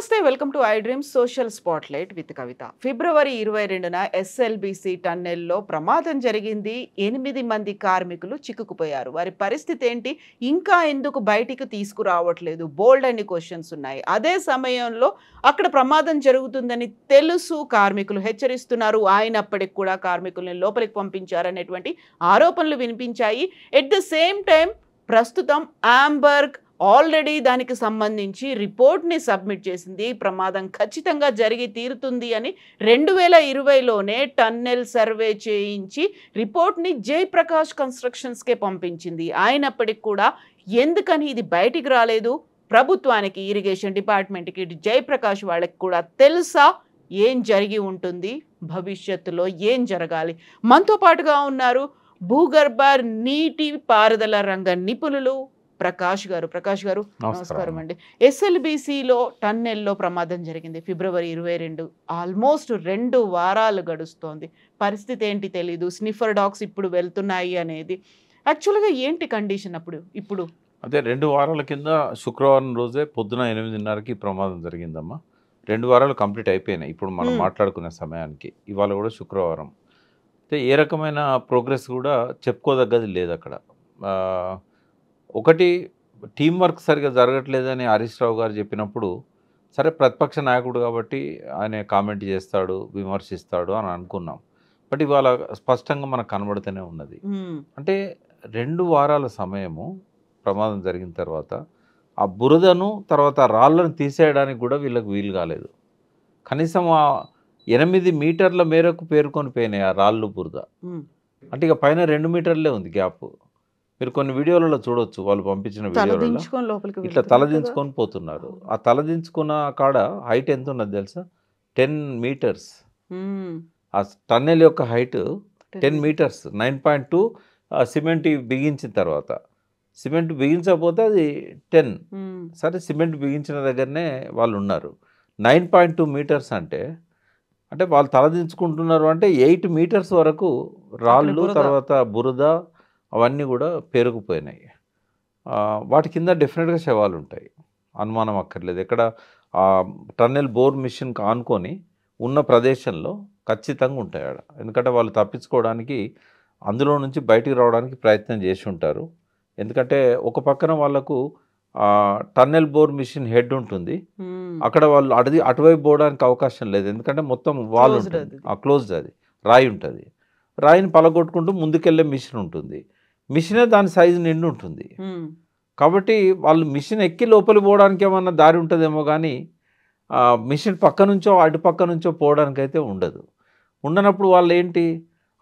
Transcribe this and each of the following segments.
నమస్తే, welcome to I dream social spotlight with Kavitha. ఫిబ్రవరి 22న ఎస్ఎల్బిసి టన్నెల్లో ప్రమాదం జరిగింది. 8 మంది కార్మికులు చిక్కుకుపోయారు. వారి పరిస్థితి ఏంటి, ఇంకా ఎందుకు బయటికి తీసుకురావట్లేదు, బోల్డ్ అన్ని క్వశ్చన్స్ ఉన్నాయి. అదే సమయంలో అక్కడ ప్రమాదం జరుగుతుందని తెలుసు, కార్మికులు హెచ్చరిస్తున్నారు. అయినప్పటికీ కూడా కార్మికుల్ని లోపలికి పంపించారనేటువంటి ఆరోపణలు వినిపించాయి. ఎట్ ద సేమ్ టైం ప్రస్తుతం ఆంబర్గ్ ఆల్రెడీ దానికి సంబంధించి రిపోర్ట్ని సబ్మిట్ చేసింది. ప్రమాదం ఖచ్చితంగా జరిగి తీరుతుంది అని 2020లోనే టన్నెల్ సర్వే చేయించి రిపోర్ట్ని జయప్రకాష్ కన్స్ట్రక్షన్స్కే పంపించింది. అయినప్పటికీ కూడా ఎందుకని ఇది బయటికి రాలేదు? ప్రభుత్వానికి, ఇరిగేషన్ డిపార్ట్మెంట్కి, జయప్రకాష్ వాళ్ళకి కూడా తెలుసా ఏం జరిగి ఉంటుంది, భవిష్యత్తులో ఏం జరగాలి? మనతో పాటుగా ఉన్నారు భూగర్భ నీటి పారుదల రంగ నిపుణులు ప్రకాష్ గారు. నమస్కారం అండి. ఎస్ఎల్బిసిలో టన్నెల్లో ప్రమాదం జరిగింది ఫిబ్రవరి 22. ఆల్మోస్ట్ 2 వారాలు గడుస్తోంది. పరిస్థితి ఏంటి తెలీదు. స్నిఫర్ డాగ్స్ ఇప్పుడు వెళ్తున్నాయి అనేది యాక్చువల్గా ఏంటి కండిషన్ ఇప్పుడు? అదే 2 వారాల కింద శుక్రవారం రోజే పొద్దున 8:30కి ప్రమాదం జరిగిందమ్మా. 2 వారాలు కంప్లీట్ అయిపోయినాయి ఇప్పుడు మనం మాట్లాడుకునే సమయానికి. ఇవాళ కూడా శుక్రవారం. అయితే ఏ రకమైన ప్రోగ్రెస్ కూడా చెప్పుకోదగ్గది లేదు అక్కడ. ఒకటి, టీం వర్క్ సరిగా జరగట్లేదని హరీష్ రావు గారు చెప్పినప్పుడు, సరే ప్రతిపక్ష నాయకుడు కాబట్టి ఆయన కామెంట్ చేస్తాడు, విమర్శిస్తాడు అని అనుకున్నాం. బట్ ఇవాళ స్పష్టంగా మనకు కనబడుతూనే ఉన్నది. అంటే 2 వారాల సమయము ప్రమాదం జరిగిన తర్వాత ఆ బురదను తర్వాత రాళ్ళను తీసేయడానికి కూడా వీళ్ళకి వీలు కాలేదు. కనీసం ఆ 8 మీటర్ల మేరకు పేరుకొని పోయినాయి ఆ రాళ్ళు, బురద. అంటే ఇక పైన 2 మీటర్లే ఉంది గ్యాప్. మీరు కొన్ని వీడియోలలో చూడొచ్చు, వాళ్ళు పంపించిన వీడియోలలో ఇట్లా తలదించుకొని పోతున్నారు. ఆ తలదించుకున్న కాడ హైట్ ఎంత ఉన్నది తెలుసా? 10 మీటర్స్. ఆ టన్నెల్ యొక్క హైట్ 10 మీటర్స్. 9.2 సిమెంట్ బిగించిన తర్వాత, సిమెంట్ బిగించకపోతే అది 10. సరే సిమెంట్ బిగించిన దగ్గరనే వాళ్ళు ఉన్నారు. 9.2 మీటర్స్ అంటే వాళ్ళు తలదించుకుంటున్నారు అంటే 8 మీటర్స్ వరకు రాళ్ళు, తర్వాత బురద అవన్నీ కూడా పేరుకుపోయినాయి. వాటి కింద డెఫినెట్గా శవాలు ఉంటాయి, అనుమానం అక్కర్లేదు. ఇక్కడ టన్నెల్ బోర్ మిషన్కి ఆనుకొని ఉన్న ప్రదేశంలో ఖచ్చితంగా ఉంటాయి ఆడ. ఎందుకంటే వాళ్ళు తప్పించుకోవడానికి, అందులో నుంచి బయటికి రావడానికి ప్రయత్నం చేసి ఉంటారు. ఎందుకంటే ఒక పక్కన వాళ్ళకు టన్నెల్ బోర్ మిషన్ హెడ్ ఉంటుంది, అక్కడ వాళ్ళు అటువైపు పోవడానికి అవకాశం లేదు. ఎందుకంటే మొత్తం వాల్ ఉంటుంది, క్లోజ్డ్, అది రాయి ఉంటుంది. రాయిని పలగొట్టుకుంటూ ముందుకెళ్ళే మిషన్ ఉంటుంది. మిషనే దాని సైజు నిండి ఉంటుంది. కాబట్టి వాళ్ళు మిషన్ ఎక్కి లోపలికి పోవడానికి ఏమన్నా దారి ఉంటుందేమో కానీ మిషన్ పక్క నుంచో అటు పక్క నుంచో పోవడానికి అయితే ఉండదు. ఉండనప్పుడు వాళ్ళు ఏంటి,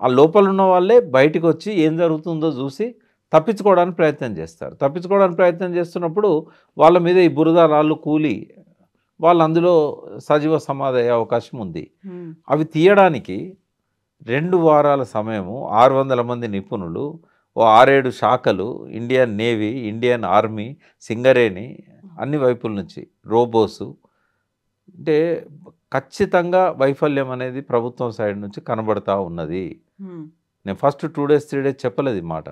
ఆ లోపల ఉన్న వాళ్ళే బయటకు వచ్చి ఏం జరుగుతుందో చూసి తప్పించుకోవడానికి ప్రయత్నం చేస్తారు. తప్పించుకోవడానికి ప్రయత్నం చేస్తున్నప్పుడు వాళ్ళ మీద ఈ బురద రాళ్ళు కూలి వాళ్ళు అందులో సజీవ సమాధి అయ్యే అవకాశం ఉంది. అవి తీయడానికి 2 వారాల సమయము, 600 మంది నిపుణులు, 6-7 శాఖలు, Indian navy, Indian army, Singareni, అన్ని వైపుల నుంచి రోబోసు. అంటే ఖచ్చితంగా వైఫల్యం అనేది ప్రభుత్వం సైడ్ నుంచి కనబడతా ఉన్నది. నేను ఫస్ట్ 2 days 3 days చెప్పలేదు ఈ మాట,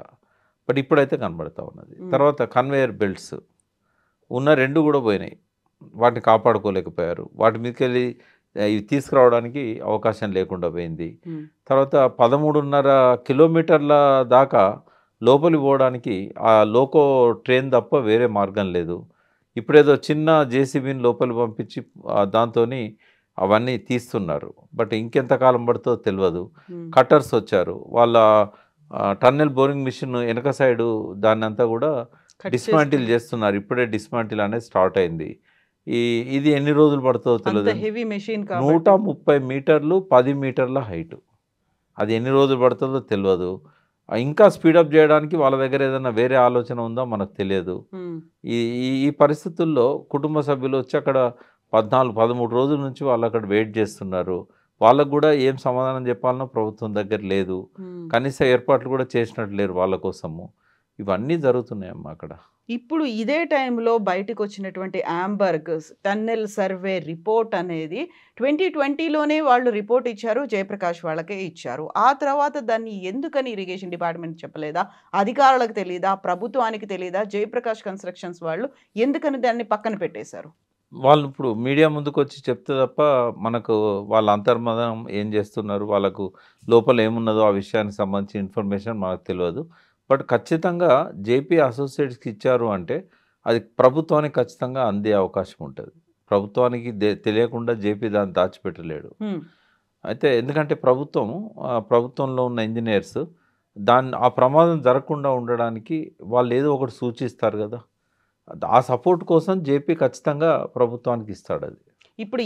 బట్ ఇప్పుడైతే కనబడతా ఉన్నది. తర్వాత కన్వేయర్ బెల్ట్స్ ఉన్న 2 కూడా పోయినాయి, వాటిని కాపాడుకోలేకపోయారు. వాటి మీదకి వెళ్ళి ఇవి తీసుకురావడానికి అవకాశం లేకుండా పోయింది. తర్వాత 13.5 కిలోమీటర్ల దాకా లోపలికి పోవడానికి ఆ లోకో ట్రైన్ తప్ప వేరే మార్గం లేదు. ఇప్పుడేదో చిన్న జేసీబీని లోపలికి పంపించి దాంతో అవన్నీ తీస్తున్నారు. బట్ ఇంకెంతకాలం పడుతుందో తెలియదు. కట్టర్స్ వచ్చారు, వాళ్ళ టన్నెల్ బోరింగ్ మిషన్ వెనక సైడు దాన్ని అంతా కూడా డిస్మాంటిల్ చేస్తున్నారు. ఇప్పుడే డిస్మాంటిల్ అనేది స్టార్ట్ అయింది. ఇది ఎన్ని రోజులు పడుతుందో తెలియదు. 130 మీటర్లు, 10 మీటర్ల హైట్. అది ఎన్ని రోజులు పడుతుందో తెలియదు. ఇంకా స్పీడప్ చేయడానికి వాళ్ళ దగ్గర ఏదైనా వేరే ఆలోచన ఉందో మనకు తెలియదు. ఈ పరిస్థితుల్లో కుటుంబ సభ్యులు వచ్చి అక్కడ 14-13 రోజుల నుంచి వాళ్ళు అక్కడ వెయిట్ చేస్తున్నారు. వాళ్ళకు కూడా ఏం సమాధానం చెప్పాలనో ప్రభుత్వం దగ్గర లేదు. కనీస ఏర్పాట్లు కూడా చేసినట్టు లేరు వాళ్ళ కోసము. ఇవన్నీ జరుగుతున్నాయమ్మా అక్కడ. ఇప్పుడు ఇదే టైంలో బయటకు వచ్చినటువంటి ఆంబర్గ్ టన్నెల్ సర్వే రిపోర్ట్ అనేది 2020లోనే వాళ్ళు రిపోర్ట్ ఇచ్చారు, జయప్రకాష్ వాళ్ళకే ఇచ్చారు. ఆ తర్వాత దాన్ని ఎందుకని ఇరిగేషన్ డిపార్ట్మెంట్ చెప్పలేదా, అధికారులకు తెలియదా, ప్రభుత్వానికి తెలియదా, జయప్రకాష్ కన్స్ట్రక్షన్స్ వాళ్ళు ఎందుకని దాన్ని పక్కన పెట్టేశారు? వాళ్ళు ఇప్పుడు మీడియా ముందుకొచ్చి చెప్తే తప్ప మనకు వాళ్ళ అంతర్మదనం ఏం చేస్తున్నారు, వాళ్ళకు లోపల ఏమున్నదో ఆ విషయానికి సంబంధించిన ఇన్ఫర్మేషన్ మనకు తెలియదు. బట్ ఖచ్చితంగా జేపీ అసోసియేట్స్‌కి ఇచ్చారు అంటే అది ప్రభుత్వానికి ఖచ్చితంగా అందే అవకాశం ఉంటది. ప్రభుత్వానికి తెలియకుండా జేపీ దాన్ని దాచిపెట్టలేడు. హ్మ్. అయితే ఎందుకంటే ప్రభుత్వంలో ఉన్న ఇంజినీర్స్ ఆ ప్రమాదం జరగకుండా ఉండడానికి వాళ్ళు ఏదో ఒకటి సూచిస్తారు కదా! ఆ సపోర్ట్ కోసం జేపీ ఖచ్చితంగా ప్రభుత్వానికి ఇస్తాడది. ఇప్పుడు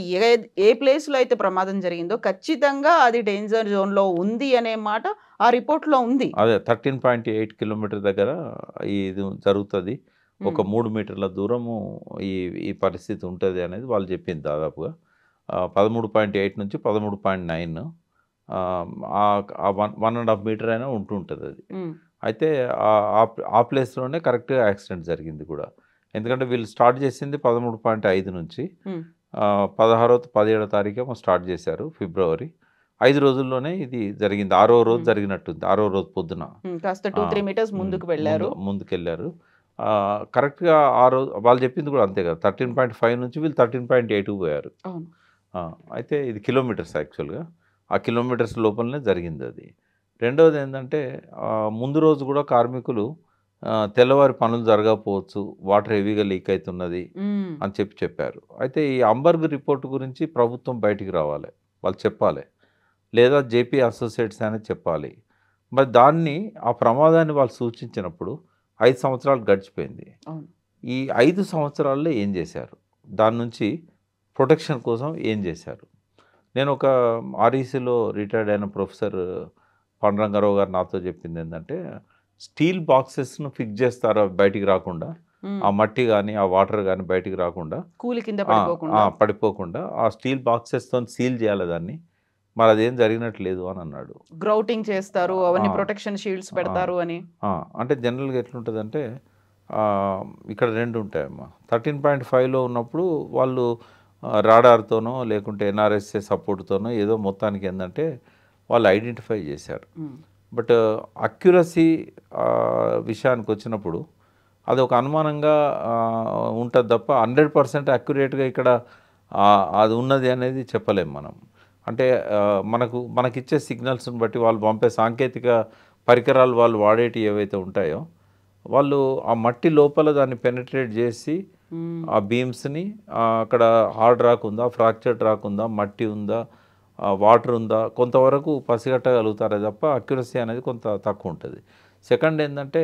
ఏ ప్లేస్‌లో అయితే ప్రమాదం జరిగిందో ఖచ్చితంగా అది డేంజర్ జోన్‌లో ఉంది అనే మాట ఆ రిపోర్ట్‌లో ఉంది. అదే 13.8 కిలోమీటర్ దగ్గర ఇది జరుగుతది. ఒక హ్మ్. 3 మీటర్ల దూరము ఈ ఈ పరిస్థితి ఉంటది అనేది వాళ్ళు చెప్పింది దాదాపుగా. 13.8 నుంచి 13.9 ఆ 1.5 మీటర్ అయినా ఉంటుంటదది. హ్మ్. అయితే ఆ ప్లేస్‌లోనే కరెక్ట్‌గా యాక్సిడెంట్ జరిగింది కూడా. ఎందుకంటే వీళ్ళు స్టార్ట్ చేసింది 13.5 నుంచి హ్మ్. 17 తారీఖేమో స్టార్ట్ చేశారు ఫిబ్రవరి. 5 రోజుల్లోనే ఇది జరిగింది. 6వ రోజు హ్మ్. జరిగినట్టుంది. 6వ రోజు పొద్దున. కాస్త ఆ! 2, 3 మీటర్స్ హ్మ్. ముందుకు వెళ్లారు. ముందుకెళ్లారు. కరెక్ట్‌గా ఆ రోజు వాళ్ళు చెప్పింది కూడా అంతే కదా! 13.5 నుంచి వీళ్ళు 13.8కి పోయారు. అవును. ఆ! అయితే ఇది కిలోమీటర్స్ యాక్చువల్‌గా. ఆ కిలోమీటర్స్ లోపలనే జరిగిందది. రెండోదేంటంటే ముందు రోజు కూడా కార్మికులు తెల్లవారి పనులు జరగకపోవచ్చు. వాటర్ హెవీగా లీక్ అయితున్నది హ్మ్. అని చెప్పారు. అయితే ఈ అంబర్గ్ రిపోర్ట్ గురించి ప్రభుత్వం బయటికి రావాలి. వాళ్ళు చెప్పాలి. లేదా జేపీ అసోసియేట్స్ అనేది చెప్పాలి. మరి ఆ ప్రమాదాన్ని వాళ్ళు సూచించినప్పుడు 5 సంవత్సరాలు గడిచిపోయింది. అవును. ఈ 5 సంవత్సరాల్లో ఏం చేశారు? దాని నుంచి ప్రొటెక్షన్ కోసం ఏం చేశారు? నేను ఒక ఆర్ఈసీలో రిటైర్డ్ అయిన ప్రొఫెసర్ పాండురంగారావు గారు నాతో చెప్పిందేంటంటే, స్టీల్ బాక్సెస్‌ను ఫిక్స్ చేస్తారు అవి బయటికి రాకుండా. హ్మ్. ఆ మట్టి గాని, ఆ వాటర్ గాని బయటికి రాకుండా. కూలి కింద ఆ! ఆ! పడిపోకుండా. పడిపోకుండా ఆ స్టీల్ బాక్సెస్‌తోని సీల్ చేయాలి దాన్ని. మరి అదేం జరిగినట్లేదు అని అన్నాడు. గ్రౌటింగ్ చేస్తారు. ఆ! అవన్నీ ప్రొటెక్షన్ షీల్డ్స్ ఆ! పెడతారు అని. ఆ! అంటే జనరల్‌గా ఎట్లుంటదంటే ఇక్కడ 2 ఉంటాయమ్మా. 13.5లో ఉన్నప్పుడు వాళ్ళు రాడార్‌తోనో లేకుంటే ఎన్ఆర్ఎస్ఏ సపోర్ట్‌తోనో ఏదో మొత్తానికి ఏందంటే వాళ్ళు ఐడెంటిఫై చేశారు. హ్మ్. బట్ అక్యురసీ విషయానికొచ్చినప్పుడు అదొక అనుమానంగా ఉంటది తప్ప 100% అక్యురేట్‌గా ఇక్కడ అది ఉన్నది అనేది చెప్పలేం మనం. అంటే మనకిచ్చే సిగ్నల్స్‌ని బట్టి వాళ్ళు పంపే సాంకేతిక పరికరాలు వాళ్ళు వాడేటివి ఏవైతే ఉంటాయో, వాళ్ళు ఆ మట్టి లోపల దాన్ని పెనిట్రేట్ చేసి హ్మ్. ఆ బీమ్స్‌ని అక్కడ హార్డ్ రాక్ ఉందా, ఫ్రాక్చర్డ్ రాక్ ఉందా, మట్టి ఉందా, వాటర్ ఉందా, కొంతవరకు పసిగట్టగలుగుతారే తప్ప అక్యురసీ అనేది కొంత తక్కువుంటది. సెకండ్ ఏందంటే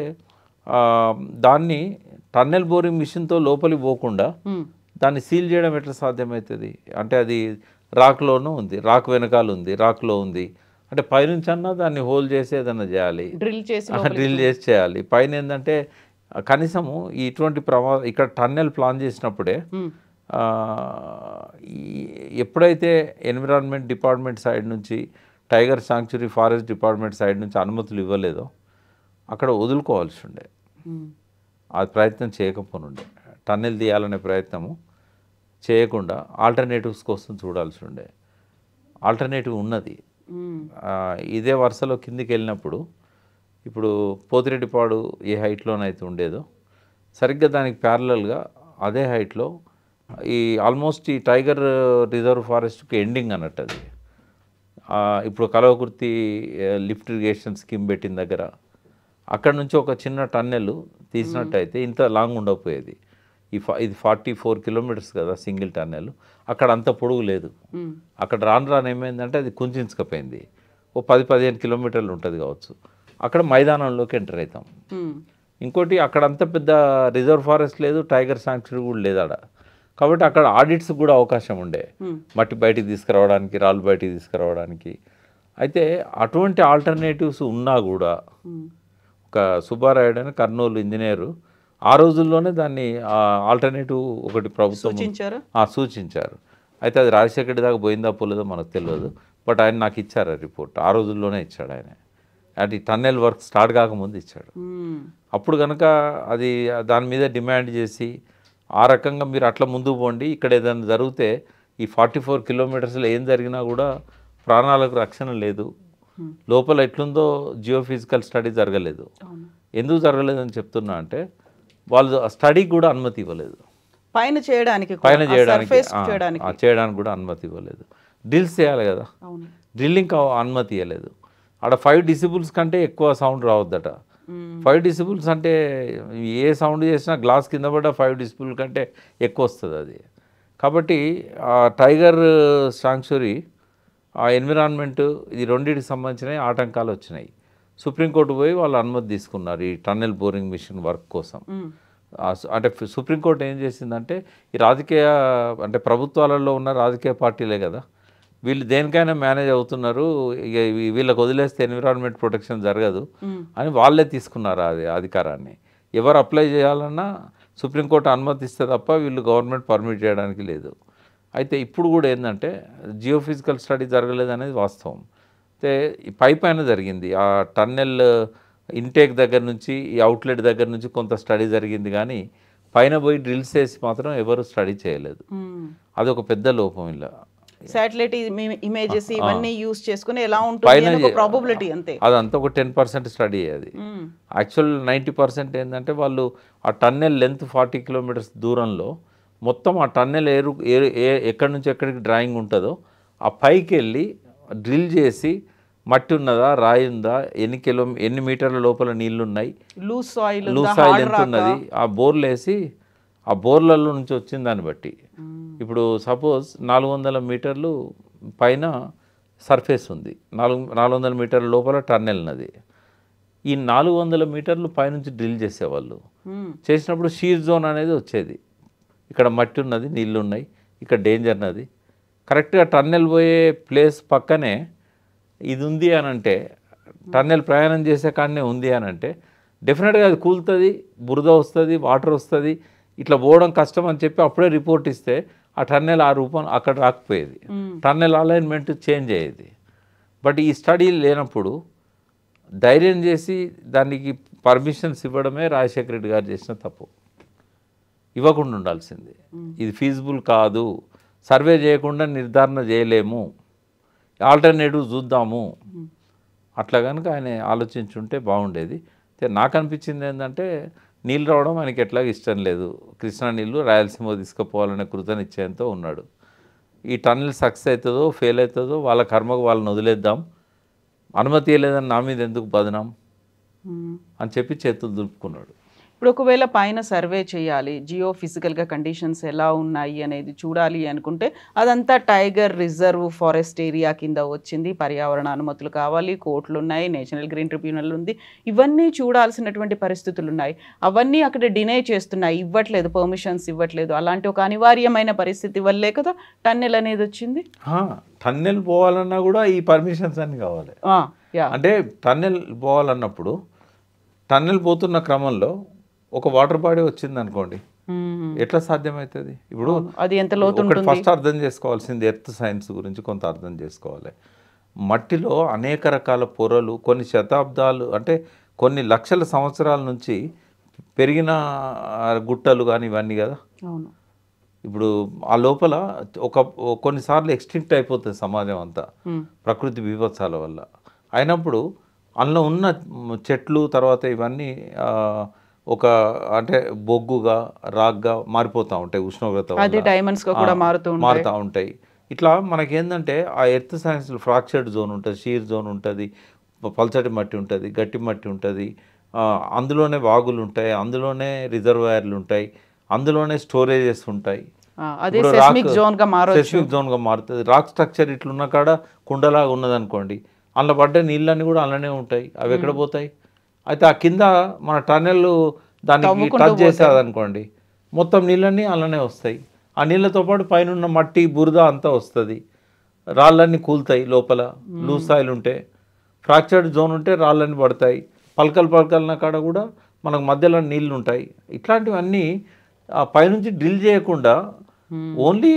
దాన్ని టన్నెల్ బోరింగ్ మిషన్‌తో లోపలికి పోకుండా హ్మ్. దాన్ని సీల్ చేయడం ఎట్లా సాధ్యమైతది? అంటే అది రాక్‌లోనూ ఉంది. రాక్ వెనకాల ఉంది. రాక్‌లో ఉంది. అంటే పైనుంచన్నా దాన్ని హోల్ చేసి ఏదన్నా చేయాలి. డ్రిల్ చేసి లోపలికి డ్రిల్ చేసి చేయాలి. పైనేందంటే కనీసము ఇటువంటి ఇక్కడ టన్నెల్ ప్లాన్ చేసినప్పుడే హ్మ్. ఈ ఎప్పుడైతే ఎన్విరాన్మెంట్ డిపార్ట్మెంట్ సైడ్ నుంచి, tiger sanctuary forest department side నుంచి అనుమతులు ఇవ్వలేదో అక్కడ వదులుకోవాల్సి ఉండే. హ్మ్. ఆ ప్రయత్నం చేయకపోనుండే. టన్నెల్ తీయాలనే ప్రయత్నము చేయకుండా ఆల్టర్‌నేటివ్స్ కోసం చూడాల్సి ఉండే. ఆల్టర్‌నేటివ్ ఉన్నది. హ్మ్. ఇదే వరుసలో కిందికెళ్ళినప్పుడు ఇప్పుడు పోతిరెడ్డిపాడు ఏ హైట్‌లోనైతే ఉండేదో సరిగ్గా దానికి ప్యారలల్‌గా అదే హైట్‌లో ఆల్మోస్ట్ ఈ టైగర్ రిజర్వ్ ఫారెస్ట్‌కి ఎండింగ్ అన్నట్టది. ఇప్పుడు కల్వకుర్తి లిఫ్ట్ ఇరిగేషన్ స్కీమ్ పెట్టిన దగ్గర అక్కడి నుంచి ఒక చిన్న టన్నెల్ హ్మ్. తీసినట్టయితే ఇంత లాంగ్ ఉండకపోయేది. ఇది 44 కిలోమీటర్స్ కదా సింగిల్ టన్నెల్. అక్కడ అంత పొడవు లేదు. హ్మ్. అక్కడ రాను రాను ఏమైందంటే అది కుంచించుకుపోయింది. ఓ 10, 15 కిలోమీటర్లు ఉంటది కావచ్చు. అక్కడ మైదానంలోకి ఎంటర్ అవుతాం. హ్మ్. ఇంకోటి అక్కడ అంత పెద్ద రిజర్వ్ ఫారెస్ట్ లేదు, టైగర్ సాంక్చురీ కూడా లేదు ఆడ. కాబట్టి అక్కడ ఆడిట్స్‌కి కూడా అవకాశం ఉండే. హ్మ్. మట్టి బయటికి తీసుకురావడానికి, రాళ్ళు బయటికి తీసుకురావడానికి. అయితే అటువంటి ఆల్టర్‌నేటివ్స్ ఉన్నా కూడా హ్మ్. ఒక సుబ్బారాయుడు అని కర్నూలు ఇంజినీరు ఆ రోజుల్లోనే దాన్ని ఆల్టర్‌నేటివ్ ఒకటి ప్రభుత్వం సూచించారా? సూచించారు. అయితే అది రాజశేఖర రెడ్డి దాకా పోయిందా పోలేదో మనకు తెలవదు. బట్ ఆయన నాకు ఇచ్చారు ఆ రిపోర్ట్. ఆ రోజుల్లోనే ఇచ్చాడు ఆయన. అంటే ఈ టన్నెల్ వర్క్ స్టార్ట్ కాకముందు ఇచ్చాడు. హ్మ్. అప్పుడు గనక అది దాని మీద డిమాండ్ చేసి ఆ రకంగా మీరు అట్లా ముందుకు పోండి. ఇక్కడ ఏదైనా జరిగితే ఈ 44 కిలోమీటర్స్‌లో ఏం జరిగినా కూడా ప్రాణాలకు రక్షణ లేదు. హ్మ్. లోపల ఎట్లుందో జియోఫిజికల్ స్టడీ జరగలేదు. అవును. ఎందుకు జరగలేదని చెప్తున్నా అంటే వాళ్ళు ఆ స్టడీకి కూడా అనుమతి ఇవ్వలేదు. పైన చేయడానికి పైన చేయడానికి చేయడానికి కూడా అనుమతి ఇవ్వలేదు. డ్రిల్స్ చేయాలి కదా, అవును. డ్రిల్లింగ్ అనుమతి ఇవ్వలేదు. ఆడ 5 decibels కంటే ఎక్కువ సౌండ్ రావద్దట. 5 decibels అంటే ఏ సౌండ్ చేసినా గ్లాస్ కింద పడ్డ 5 decibels కంటే ఎక్కువ వస్తుంది అది. కాబట్టి ఆ టైగర్ శాంక్చురీ, ఆ ఎన్విరాన్మెంట్, ఇది రెండింటికి సంబంధించిన ఆటంకాలు వచ్చినాయి. సుప్రీంకోర్టు పోయి వాళ్ళు అనుమతి తీసుకున్నారు ఈ టన్నెల్ బోరింగ్ మిషన్ వర్క్ కోసం. అంటే సుప్రీంకోర్టు ఏం చేసిందంటే, ఈ రాజకీయ అంటే ప్రభుత్వాలలో ఉన్న రాజకీయ పార్టీలే కదా, వీళ్ళు దేనికైనా మేనేజ్ అవుతున్నారు, ఇక వీళ్ళకి వదిలేస్తే ఎన్విరాన్మెంట్ ప్రొటెక్షన్ జరగదు అని వాళ్ళే తీసుకున్నారు అది అధికారాన్ని. ఎవరు అప్లై చేయాలన్నా సుప్రీంకోర్టు అనుమతిస్తే తప్ప వీళ్ళు గవర్నమెంట్ పర్మిట్ చేయడానికి లేదు. అయితే ఇప్పుడు కూడా ఏంటంటే జియోఫిజికల్ స్టడీ జరగలేదు అనేది వాస్తవం. అయితే పైన జరిగింది ఆ టన్నెల్ ఇంటేక్ దగ్గర నుంచి ఈ అవుట్లెట్ దగ్గర నుంచి కొంత స్టడీ జరిగింది, కానీ పైన పోయి డ్రిల్స్ చేసి మాత్రం ఎవరు స్టడీ చేయలేదు. అదొక పెద్ద లోపం. ఇలా సాటిలైట్ ఇమేజెస్ ఇవన్నీ యూస్ చేసుకుని ఎలా ఉంటుంది ఒక ప్రాబబిలిటీ అంతే. అదంతా ఒక 10% స్టడీ. అది యాక్చువల్ 90% ఏంటంటే వాళ్ళు ఆ టన్నెల్ లెంత్ 40 kilometers దూరంలో మొత్తం ఆ టన్నెల్ ఎక్కడి నుంచి ఎక్కడికి డ్రాయింగ్ ఉంటుందో ఆ పైకి వెళ్ళి డ్రిల్ చేసి మట్టి ఉన్నదా, రాయి ఉందా, ఎన్ని మీటర్ల లోపల నీళ్లు ఉన్నాయి, లూజ్ సాయిల్ ఎంత ఉన్నది, ఆ బోర్లు వేసి ఆ బోర్లలో నుంచి వచ్చిన దాన్ని బట్టి ఇప్పుడు సపోజ్ 400 మీటర్లు పైన సర్ఫేస్ ఉంది, 400 మీటర్ల లోపల టన్నెల్ ఉన్నది. ఈ 400 మీటర్లు పైనుంచి డ్రిల్ చేసేవాళ్ళు. చేసినప్పుడు షీర్ జోన్ అనేది వచ్చేది. ఇక్కడ మట్టి ఉన్నది, నీళ్ళు ఉన్నాయి, ఇక్కడ డేంజర్ ఉన్నది. కరెక్ట్గా టన్నెల్ పోయే ప్లేస్ పక్కనే ఇది ఉంది అని అంటే, టన్నెల్ ప్రయాణం చేసే కాడనే ఉంది అని అంటే డెఫినెట్గా అది కూలుతుంది, బురద వస్తుంది, వాటర్ వస్తుంది, ఇట్లా పోవడం కష్టం అని చెప్పి అప్పుడే రిపోర్ట్ ఇస్తే ఆ టన్నెల్ ఆ రూపం అక్కడ రాకపోయేది, టన్నెల్ అలైన్మెంట్ చేంజ్ అయ్యేది. బట్ ఈ స్టడీ లేనప్పుడు ధైర్యం చేసి దానికి పర్మిషన్స్ ఇవ్వడమే రాజశేఖర రెడ్డి గారు చేసిన తప్పు. ఇవ్వకుండా ఉండాల్సింది. ఇది ఫీజిబుల్ కాదు, సర్వే చేయకుండా నిర్ధారణ చేయలేము, ఆల్టర్నేటివ్ చూద్దాము, అట్లా కనుక ఆయన ఆలోచించుంటే బాగుండేది. నాకు అనిపించింది ఏంటంటే, నీళ్ళు రావడం ఆయనకి ఎట్లాగ ఇష్టం లేదు. కృష్ణా నీళ్ళు రాయలసీమ తీసుకుపోవాలనే కృతనిశ్చయంతో ఉన్నాడు. ఈ టన్నెల్ సక్సెస్ అవుతుందో ఫెయిల్ అవుతుందో వాళ్ళ కర్మకు వాళ్ళని వదిలేద్దాం, అనుమతి ఇవ్వలేదని నా మీద ఎందుకు బదనాం అని చెప్పి చేతులు దులుపుకున్నాడు. ఇప్పుడు ఒకవేళ పైన సర్వే చేయాలి, జియో ఫిజికల్గా కండిషన్స్ ఎలా ఉన్నాయి అనేది చూడాలి అనుకుంటే అదంతా టైగర్ రిజర్వ్ ఫారెస్ట్ ఏరియా కింద వచ్చింది, పర్యావరణ అనుమతులు కావాలి, కోర్టులు ఉన్నాయి, నేషనల్ గ్రీన్ ట్రిబ్యునల్ ఉంది, ఇవన్నీ చూడాల్సినటువంటి పరిస్థితులు ఉన్నాయి. అవన్నీ అక్కడ డినై చేస్తున్నాయి, ఇవ్వట్లేదు, పర్మిషన్స్ ఇవ్వట్లేదు. అలాంటి ఒక అనివార్యమైన పరిస్థితి వల్లే కదా టన్నెల్ అనేది వచ్చింది. టన్నెల్ పోవాలన్నా కూడా ఈ పర్మిషన్స్ అన్ని కావాలి. అంటే టన్నెల్ పోవాలన్నప్పుడు టన్నెల్ పోతున్న క్రమంలో ఒక వాటర్ బాడీ వచ్చింది అనుకోండి, ఎట్లా సాధ్యమవుతుంది? ఇప్పుడు అది ఎంత లోతు ఉంటుంది? ఫస్ట్ అర్థం చేసుకోవాల్సింది ఎర్త్ సైన్స్ గురించి కొంత అర్థం చేసుకోవాలి. మట్టిలో అనేక రకాల పొరలు కొన్ని శతాబ్దాలు అంటే కొన్ని లక్షల సంవత్సరాల నుంచి పెరిగిన గుట్టలు కానీ ఇవన్నీ కదా. ఇప్పుడు ఆ లోపల కొన్నిసార్లు ఎక్స్టింక్ట్ అయిపోతుంది సమాజం అంతా ప్రకృతి బీభత్సాల వల్ల. అయినప్పుడు అందులో ఉన్న చెట్లు తర్వాత ఇవన్నీ ఒక అంటే బొగ్గుగా రాగ్గా మారిపోతూ ఉంటాయి, ఉష్ణోగ్రత మారుతూ ఉంటాయి. ఇట్లా మనకేంటంటే ఆ ఎర్త్ సైన్స్లో ఫ్రాక్చర్డ్ జోన్ ఉంటుంది, షీర్ జోన్ ఉంటుంది, పల్చటి మట్టి ఉంటుంది, గట్టి మట్టి ఉంటుంది, అందులోనే వాగులు ఉంటాయి, అందులోనే రిజర్వాయర్లు ఉంటాయి, అందులోనే స్టోరేజెస్ ఉంటాయి. సెస్మిక్ జోన్గా మారుతుంది. రాక్ స్ట్రక్చర్ ఇట్లున్న కాడ కుండలాగా ఉన్నదనుకోండి, అందులో పడ్డ నీళ్ళన్నీ కూడా అందులోనే ఉంటాయి, అవి ఎక్కడ పోతాయి? అయితే ఆ కింద మన టన్నెల్ దానికి టచ్ చేసేదనుకోండి, మొత్తం నీళ్ళన్నీ అలానే వస్తాయి. ఆ నీళ్ళతో పాటు పైన ఉన్న మట్టి బురద అంతా వస్తుంది, రాళ్ళన్నీ కూలుతాయి. లోపల లూజ్ సాయిల్ ఉంటే, ఫ్రాక్చర్డ్ జోన్ ఉంటే రాళ్ళన్నీ పడతాయి, పలకలన కాడ కూడా మనకు మధ్యలో నీళ్ళు ఉంటాయి. ఇట్లాంటివన్నీ పైనుంచి డ్రిల్ చేయకుండా ఓన్లీ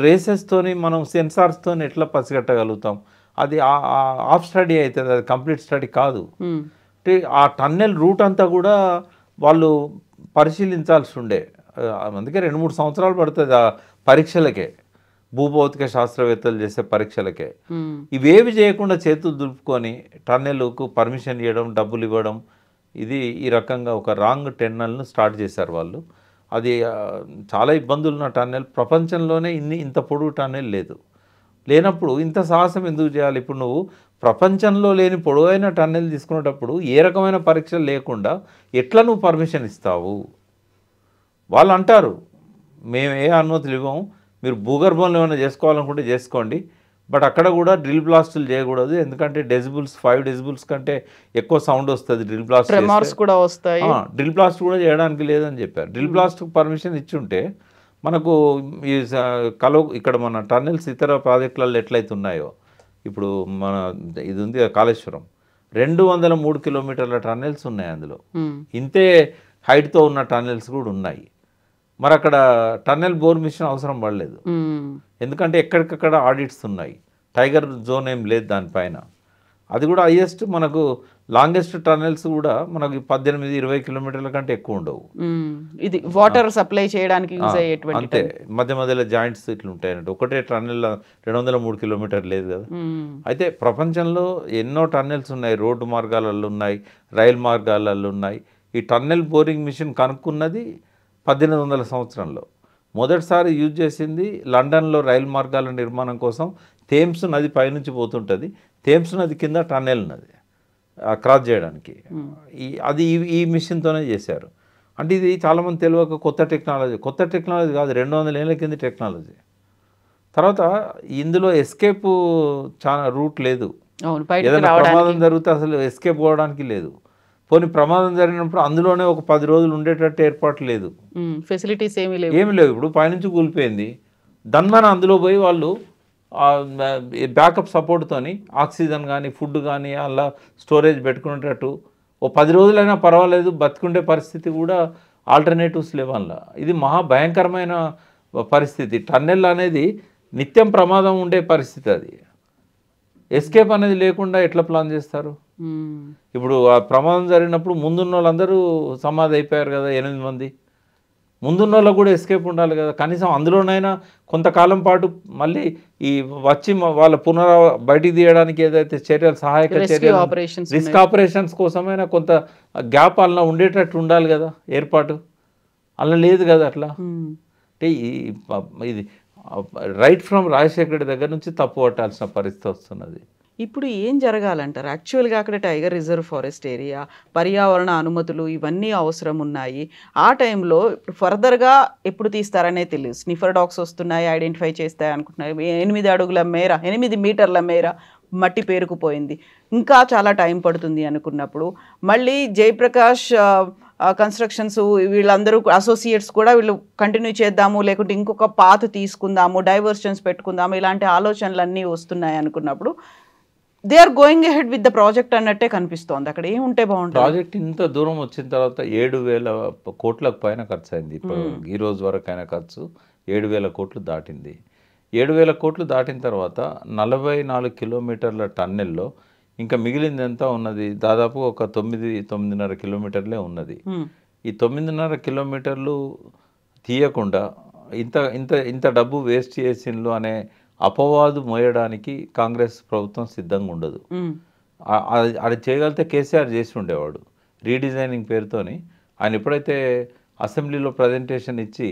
రేసెస్తోని మనం సెన్సార్స్తోని ఎట్లా పసిగట్టగలుగుతాం? అది ఆఫ్ స్టడీ అవుతుంది, అది కంప్లీట్ స్టడీ కాదు. అంటే ఆ టన్నెల్ రూట్ అంతా కూడా వాళ్ళు పరిశీలించాల్సి ఉండే. అందుకే 2-3 సంవత్సరాలు పడుతుంది ఆ పరీక్షలకే, భూభౌతిక శాస్త్రవేత్తలు చేసే పరీక్షలకే. ఇవేవి చేయకుండా చేతులు దులుపుకొని టన్నెల్కు పర్మిషన్ ఇవ్వడం, డబ్బులు ఇవ్వడం, ఇది ఈ రకంగా ఒక రాంగ్ టెన్నెల్ను స్టార్ట్ చేశారు వాళ్ళు. అది చాలా ఇబ్బందులు ఉన్న టన్నెల్, ప్రపంచంలోనే ఇంత పొడవు టన్నెల్ లేదు. లేనప్పుడు ఇంత సాహసం ఎందుకు చేయాలి? ఇప్పుడు నువ్వు ప్రపంచంలో లేని పొడవైన టన్నెల్ తీసుకునేటప్పుడు ఏ రకమైన పరీక్షలు లేకుండా ఎట్లా నువ్వు పర్మిషన్ ఇస్తావు? వాళ్ళు అంటారు మేము ఏ అనుమతులు ఇవ్వము, మీరు భూగర్భంలో ఏమైనా చేసుకోవాలనుకుంటే చేసుకోండి, బట్ అక్కడ కూడా డ్రిల్ బ్లాస్టులు చేయకూడదు, ఎందుకంటే డెసిబుల్స్ 5 డెసిబుల్స్ కంటే ఎక్కువ సౌండ్ వస్తుంది డ్రిల్ బ్లాస్ట్ ట్రెమార్స్ కూడా వస్తాయి, డ్రిల్ బ్లాస్ట్ కూడా చేయడానికి లేదని చెప్పారు. డ్రిల్ బ్లాస్ట్ పర్మిషన్ ఇచ్చుంటే మనకు ఈ ఇక్కడ మన టన్నెల్స్ ఇతర ప్రాజెక్టులలో ఎట్లయితే ఉన్నాయో, ఇప్పుడు మన ఇది ఉంది కాళేశ్వరం 203 కిలోమీటర్ల టన్నెల్స్ ఉన్నాయి, అందులో ఇంతే హైట్తో ఉన్న టన్నెల్స్ కూడా ఉన్నాయి. మరి అక్కడ టన్నెల్ బోర్ మిషన్ అవసరం పడలేదు, ఎందుకంటే ఎక్కడికక్కడ ఆడిట్స్ ఉన్నాయి, టైగర్ జోన్ ఏం లేదు దానిపైన. అది కూడా హైయెస్ట్ మనకు లాంగెస్ట్ టన్నెల్స్ కూడా మనకి 18-20 కిలోమీటర్ల కంటే ఎక్కువ ఉండవు. ఇది వాటర్ సప్లై చేయడానికి యూజ్ అయ్యేటువంటి అంతే, మధ్య మధ్యలో జాయింట్స్ ఇట్లా ఉంటాయి అన్నట్టు. ఒకటే టన్నెల్ 203 కిలోమీటర్లు లేదు కదా. అయితే ప్రపంచంలో ఎన్నో టన్నెల్స్ ఉన్నాయి, రోడ్డు మార్గాలలో ఉన్నాయి, రైలు మార్గాలలో ఉన్నాయి. ఈ టన్నెల్ బోరింగ్ మిషన్ కనుక్కున్నది 1800 సంవత్సరంలో. మొదటిసారి యూజ్ చేసింది లండన్లో రైలు మార్గాల నిర్మాణం కోసం. థేమ్స్ నది పైనుంచి పోతుంటుంది, థేమ్స్ నది కింద టన్నెల్ ఉన్నది క్రాస్ చేయడానికి. ఈ మిషన్తోనే చేశారు. అంటే ఇది చాలామంది తెలియక కొత్త టెక్నాలజీ కాదు, 200 ఏళ్ళ కింద టెక్నాలజీ. తర్వాత ఇందులో ఎస్కేప్ చాలా రూట్ లేదు, ఏదైనా ప్రమాదం జరిగితే అసలు ఎస్కేప్ పోవడానికి లేదు. పోనీ ప్రమాదం జరిగినప్పుడు అందులోనే ఒక 10 రోజులు ఉండేటట్టు ఏర్పాటు లేదు, ఫెసిలిటీస్ ఏమీ లేవు. ఇప్పుడు పైనుంచి కూలిపోయింది, దన్మన అందులో పోయి వాళ్ళు బ్యాకప్ సపోర్ట్తోని ఆక్సిజన్ కానీ ఫుడ్ కానీ అలా స్టోరేజ్ పెట్టుకునేటట్టు ఓ 10 రోజులైనా పర్వాలేదు బతుకుండే పరిస్థితి కూడా ఆల్టర్నేటివ్స్ లేవల్ల. ఇది మహా భయంకరమైన పరిస్థితి. టన్నెల్ అనేది నిత్యం ప్రమాదం ఉండే పరిస్థితి. అది ఎస్కేప్ అనేది లేకుండా ఎట్లా ప్లాన్ చేస్తారు? ఇప్పుడు ఆ ప్రమాదం జరిగినప్పుడు ముందున్న వాళ్ళందరూ సమాధి అయిపోయారు కదా, 8 మంది. ముందున్న వాళ్ళకు కూడా ఎస్కేప్ ఉండాలి కదా, కనీసం అందులోనైనా కొంతకాలం పాటు మళ్ళీ ఈ వచ్చి వాళ్ళ బయటికి తీయడానికి ఏదైతే చర్యలు, సహాయక చర్యలు, రిస్క్ ఆపరేషన్స్ కోసమైనా కొంత గ్యాప్ అలా ఉండేటట్టు ఉండాలి కదా ఏర్పాటు. అలా లేదు కదా అట్లా. అంటే ఇది రైట్ ఫ్రమ్ రాజశేఖర్ దగ్గర నుంచి తప్పు పట్టాల్సిన పరిస్థితి వస్తున్నది. ఇప్పుడు ఏం జరగాలంటారు? యాక్చువల్గా అక్కడ టైగర్ రిజర్వ్ ఫారెస్ట్ ఏరియా, పర్యావరణ అనుమతులు ఇవన్నీ అవసరం ఉన్నాయి. ఆ టైంలో ఫర్దర్గా ఎప్పుడు తీస్తారనే తెలియదు. స్నిఫర్ డాగ్స్ వస్తున్నాయి, ఐడెంటిఫై చేస్తాయి అనుకుంటున్నారు. 8 అడుగుల మేర, 8 మీటర్ల మేర మట్టి పేరుకుపోయింది, ఇంకా చాలా టైం పడుతుంది అనుకున్నప్పుడు మళ్ళీ జయప్రకాష్ కన్స్ట్రక్షన్స్ వీళ్ళందరూ అసోసియేట్స్ కూడా వీళ్ళు కంటిన్యూ చేద్దాము, లేకుంటే ఇంకొక పాత్ తీసుకుందాము, డైవర్షన్స్ పెట్టుకుందాము, ఇలాంటి ఆలోచనలు అన్నీ వస్తున్నాయి అనుకున్నప్పుడు they are going ahead with the project అన్నట్టే కనిపిస్తోంది. అక్కడ ఏముంటే బాగుంటుంది? ప్రాజెక్ట్ ఇంత దూరం వచ్చిన తర్వాత 7,000 కోట్లకు పైన ఖర్చు అయింది. ఇప్పుడు ఈ రోజు వరకు అయిన ఖర్చు 7,000 కోట్లు దాటింది. 7,000 కోట్లు దాటిన తర్వాత 44 కిలోమీటర్ల టన్నెల్లో ఇంకా మిగిలింది ఎంత ఉన్నది? దాదాపు ఒక 9-9.5 కిలోమీటర్లే ఉన్నది. ఈ 9.5 కిలోమీటర్లు తీయకుండా ఇంత డబ్బు వేస్ట్ చేసిండ్రు అనే అపవాదు మోయడానికి కాంగ్రెస్ ప్రభుత్వం సిద్ధంగా ఉండదు. అది చేయగలిగితే కేసీఆర్ చేసి ఉండేవాడు. రీడిజైనింగ్ పేరుతోని ఆయన ఎప్పుడైతే అసెంబ్లీలో ప్రజెంటేషన్ ఇచ్చి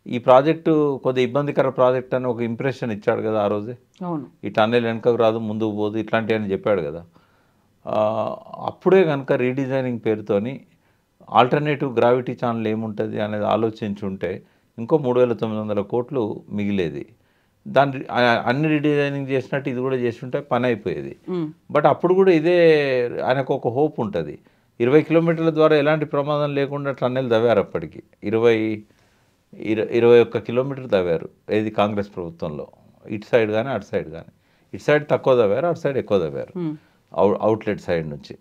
ఈ ప్రాజెక్టు కొద్దిగా ఇబ్బందికర ప్రాజెక్ట్ అని ఒక ఇంప్రెషన్ ఇచ్చాడు కదా ఆ రోజే. ఈ టన్నెల్ వెనకకు రాదు, ముందుకు పోదు, ఇట్లాంటివని చెప్పాడు కదా. అప్పుడే కనుక రీడిజైనింగ్ పేరుతోని ఆల్టర్నేటివ్ గ్రావిటీ ఛానల్ ఏముంటుంది అనేది ఆలోచించుంటే ఇంకో 3,900 కోట్లు మిగిలేది. దాన్ని అన్ని రీడిజైనింగ్ చేసినట్టు ఇది కూడా చేస్తుంటే పని అయిపోయేది. బట్ అప్పుడు కూడా ఇదే ఆయనకు ఒక హోప్ ఉంటుంది. 20 కిలోమీటర్ల ద్వారా ఎలాంటి ప్రమాదం లేకుండా టన్నెల్ తవ్వారు. అప్పటికి 21 కిలోమీటర్ తవ్వారు. ఏది కాంగ్రెస్ ప్రభుత్వంలో, ఇటు సైడ్ కానీ అటు సైడ్ కానీ. ఇటు సైడ్ తక్కువ తవ్వారు, అటు సైడ్ ఎక్కువ తవ్వారు అవుట్లెట్ సైడ్ నుంచి.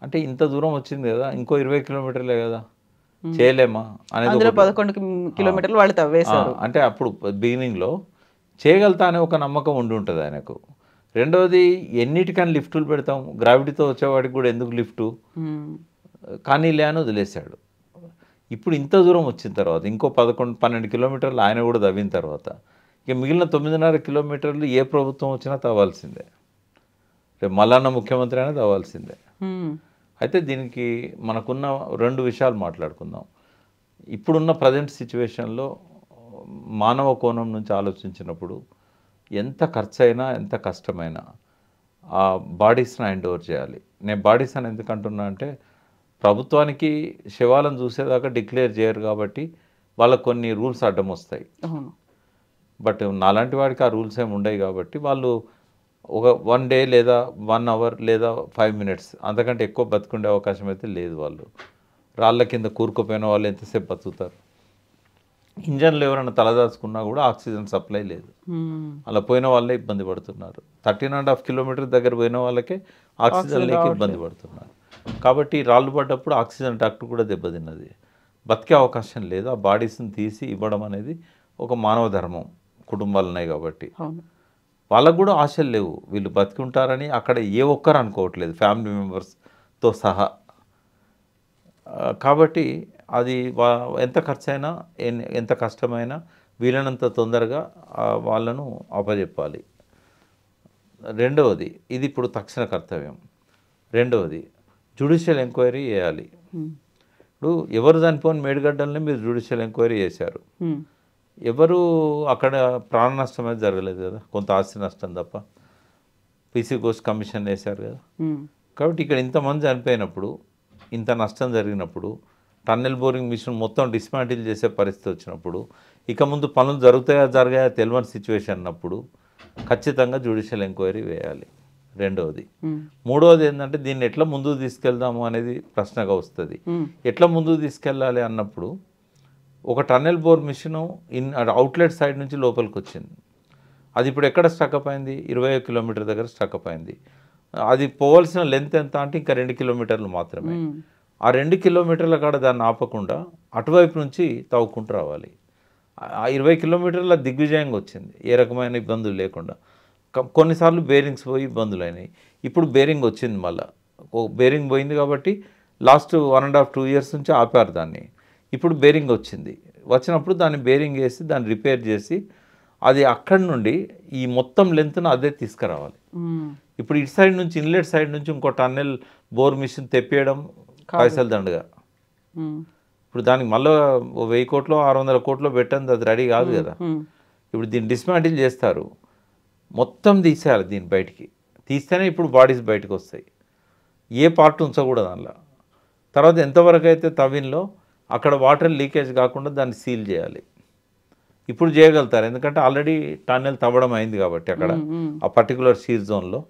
అంటే ఇంత దూరం వచ్చింది కదా, ఇంకో 20 కిలోమీటర్లే కదా, చేయలేమా అనేది. 11 కిలోమీటర్లు వాళ్ళు తవ్వేశారు. అంటే అప్పుడు బిగినింగ్లో చేయగలుగుతా అనే ఒక నమ్మకం ఉండి ఉంటుంది ఆయనకు. రెండవది, ఎన్నిటికని లిఫ్టులు పెడతాం, గ్రావిటీతో వచ్చేవాడికి కూడా ఎందుకు లిఫ్టు కానీ లే అని వదిలేశాడు. ఇప్పుడు ఇంత దూరం వచ్చిన తర్వాత ఇంకో 11-12 కిలోమీటర్లు ఆయన కూడా తవ్విన తర్వాత ఇక మిగిలిన 9.5 కిలోమీటర్లు ఏ ప్రభుత్వం వచ్చినా తవ్వాల్సిందే, రేపు మల్లన్న ముఖ్యమంత్రి అయినా తవ్వాల్సిందే. అయితే దీనికి మనకున్న 2 విషయాలు మాట్లాడుకుందాం. ఇప్పుడున్న ప్రజెంట్ సిచ్యువేషన్లో మానవ కోణం నుంచి ఆలోచించినప్పుడు ఎంత ఖర్చైనా ఎంత కష్టమైనా ఆ బాడీస్ని హ్యాండ్ ఓవర్ చేయాలి. నేను బాడీస్ అని ఎందుకు అంటున్నా అంటే ప్రభుత్వానికి శవాలను చూసేదాకా డిక్లేర్ చేయరు కాబట్టి వాళ్ళకు కొన్ని రూల్స్ అడ్డం వస్తాయి. అవును. బట్ నాలాంటి వాడికి ఆ రూల్స్ ఏమి ఉండవు కాబట్టి వాళ్ళు ఒక 1 డే లేదా 1 అవర్ లేదా 5 మినిట్స్ అంతకంటే ఎక్కువ బతుకుండే అవకాశం అయితే లేదు. వాళ్ళు రాళ్ళ కింద కూరుకుపోయిన వాళ్ళు ఎంతసేపు బతుకుతారు? ఇంజన్లో ఎవరైనా తలదాచుకున్నా కూడా ఆక్సిజన్ సప్లై లేదు. అలా పోయిన వాళ్ళే ఇబ్బంది పడుతున్నారు. 13.5 కిలోమీటర్ దగ్గర పోయిన వాళ్ళకే ఆక్సిజన్ లేక ఇబ్బంది పడుతున్నారు. కాబట్టి రాళ్ళు పడ్డప్పుడు ఆక్సిజన్ డక్ట్ కూడా దెబ్బతిన్నది. బతికే అవకాశం లేదు. ఆ బాడీస్ని తీసి ఇవ్వడం అనేది ఒక మానవ ధర్మం. కుటుంబాలు ఉన్నాయి కాబట్టి వాళ్ళకు కూడా ఆశలు లేవు. వీళ్ళు బతికుంటారని అక్కడ ఏ ఒక్కరు అనుకోవట్లేదు, ఫ్యామిలీ మెంబర్స్తో సహా. కాబట్టి అది ఎంత ఖర్చైనా ఎంత కష్టమైనా వీలైనంత తొందరగా వాళ్ళను అప్పజెప్పాలి. రెండవది, ఇది ఇప్పుడు తక్షణ కర్తవ్యం. రెండవది, జ్యుడిషియల్ ఎంక్వైరీ చేయాలి. ఇప్పుడు ఎవరు చనిపోయిన మేడిగడ్డల్ని మీరు జ్యుడిషియల్ ఎంక్వైరీ చేశారు. ఎవరు అక్కడ ప్రాణ నష్టం అయితే జరగలేదు కదా, కొంత ఆస్తి నష్టం తప్ప. పీసీ ఘోష్ కమిషన్ వేశారు కదా. కాబట్టి ఇక్కడ ఇంతమంది చనిపోయినప్పుడు, ఇంత నష్టం జరిగినప్పుడు, టన్నెల్ బోరింగ్ మిషన్ మొత్తం డిస్మాంటిల్ చేసే పరిస్థితి వచ్చినప్పుడు, ఇక ముందు పనులు జరగాయో తెలియని సిచ్యువేషన్ అన్నప్పుడు ఖచ్చితంగా జ్యుడిషియల్ ఎంక్వైరీ వేయాలి. రెండవది. మూడవది ఏంటంటే దీన్ని ఎట్లా ముందుకు తీసుకెళ్దాము అనేది ప్రశ్నగా వస్తుంది. ఎట్లా ముందుకు తీసుకెళ్ళాలి అన్నప్పుడు ఒక tunnel bore machine outlet side నుంచి లోపలికి వచ్చింది. అది ఇప్పుడు ఎక్కడ స్టక్అప్ అయింది? 21 కిలోమీటర్ దగ్గర స్టక్అప్ అయింది. అది పోవాల్సిన లెంత్ ఎంత అంటే ఇంకా 2 కిలోమీటర్లు మాత్రమే. ఆ 2 కిలోమీటర్ల కాడ దాన్ని ఆపకుండా అటువైపు నుంచి తవ్వుకుంటూ రావాలి. ఆ 20 కిలోమీటర్ల దిగ్విజయంగా వచ్చింది, ఏ రకమైన ఇబ్బందులు లేకుండా. కొన్నిసార్లు బేరింగ్స్ పోయి ఇబ్బందులు అయినాయి. ఇప్పుడు బేరింగ్ వచ్చింది, మళ్ళీ బేరింగ్ పోయింది కాబట్టి లాస్ట్ 1.5-2 ఇయర్స్ నుంచి ఆపారు దాన్ని. ఇప్పుడు బేరింగ్ వచ్చింది. వచ్చినప్పుడు దాన్ని బేరింగ్ వేసి దాన్ని రిపేర్ చేసి అది అక్కడి నుండి ఈ మొత్తం లెంత్ను అదే తీసుకురావాలి. ఇప్పుడు ఇటు సైడ్ నుంచి, ఇన్లెట్ సైడ్ నుంచి ఇంకో టన్నెల్ బోర్ మిషన్ తెప్పేయడం పైసలు దండగా. ఇప్పుడు దానికి మళ్ళీ 1000 కోట్లో 600 కోట్లో పెట్టండి, అది రెడీ కాదు కదా. ఇప్పుడు దీన్ని డిస్మాంటిల్ చేస్తారు, మొత్తం తీసేయాలి. దీన్ని బయటికి తీస్తేనే ఇప్పుడు బాడీస్ బయటకు వస్తాయి. ఏ పార్ట్ ఉంచకూడదు అందులో. తర్వాత ఎంతవరకు అయితే తవ్విన్లో అక్కడ వాటర్ లీకేజ్ కాకుండా దాన్ని సీల్ చేయాలి. ఇప్పుడు చేయగలుగుతారు, ఎందుకంటే ఆల్రెడీ టన్నెల్ తవ్వడం అయింది కాబట్టి అక్కడ ఆ పర్టికులర్ షీర్ జోన్లో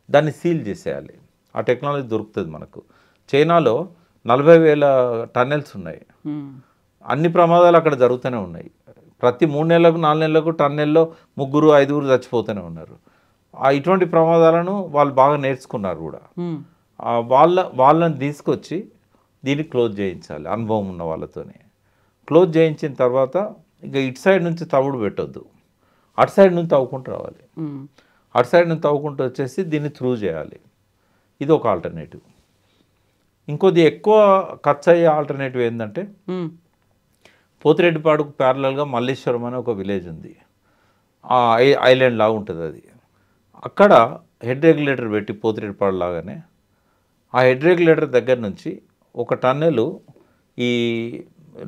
దాన్ని సీల్ చేసేయాలి. ఆ టెక్నాలజీ దొరుకుతుంది మనకు. చైనాలో 40,000 టన్నెల్స్ ఉన్నాయి. అన్ని ప్రమాదాలు అక్కడ జరుగుతూనే ఉన్నాయి. ప్రతి 3 నెలలకు 4 నెలలకు టన్నెల్లో 3-5 చచ్చిపోతూనే ఉన్నారు. ఇటువంటి ప్రమాదాలను వాళ్ళు బాగా నేర్చుకున్నారు కూడా. వాళ్ళని తీసుకొచ్చి దీన్ని క్లోజ్ చేయించాలి అనుభవం ఉన్న వాళ్ళతోనే. క్లోజ్ చేయించిన తర్వాత ఇక ఇటు సైడ్ నుంచి తవ్వుడు పెట్టొద్దు, అటు సైడ్ నుంచి తవ్వుకుంటూ రావాలి. అటు సైడ్ నుంచి తవ్వుకుంటూ వచ్చేసి దీన్ని త్రూ చేయాలి. ఇది ఒక ఆల్టర్నేటివ్. ఇంకొద్ది ఎక్కువ ఖర్చు అయ్యే ఆల్టర్నేటివ్ ఏంటంటే పోతిరెడ్డిపాడుకు ప్యారలల్గా మల్లేశ్వరం అనే ఒక విలేజ్ ఉంది. ఐలాండ్ లాగా ఉంటుంది అది. అక్కడ హెడ్ రెగ్యులేటర్ పెట్టి పోతిరెడ్డిపాడు లాగానే ఆ హెడ్ రెగ్యులేటర్ దగ్గర నుంచి ఒక టన్నెలు ఈ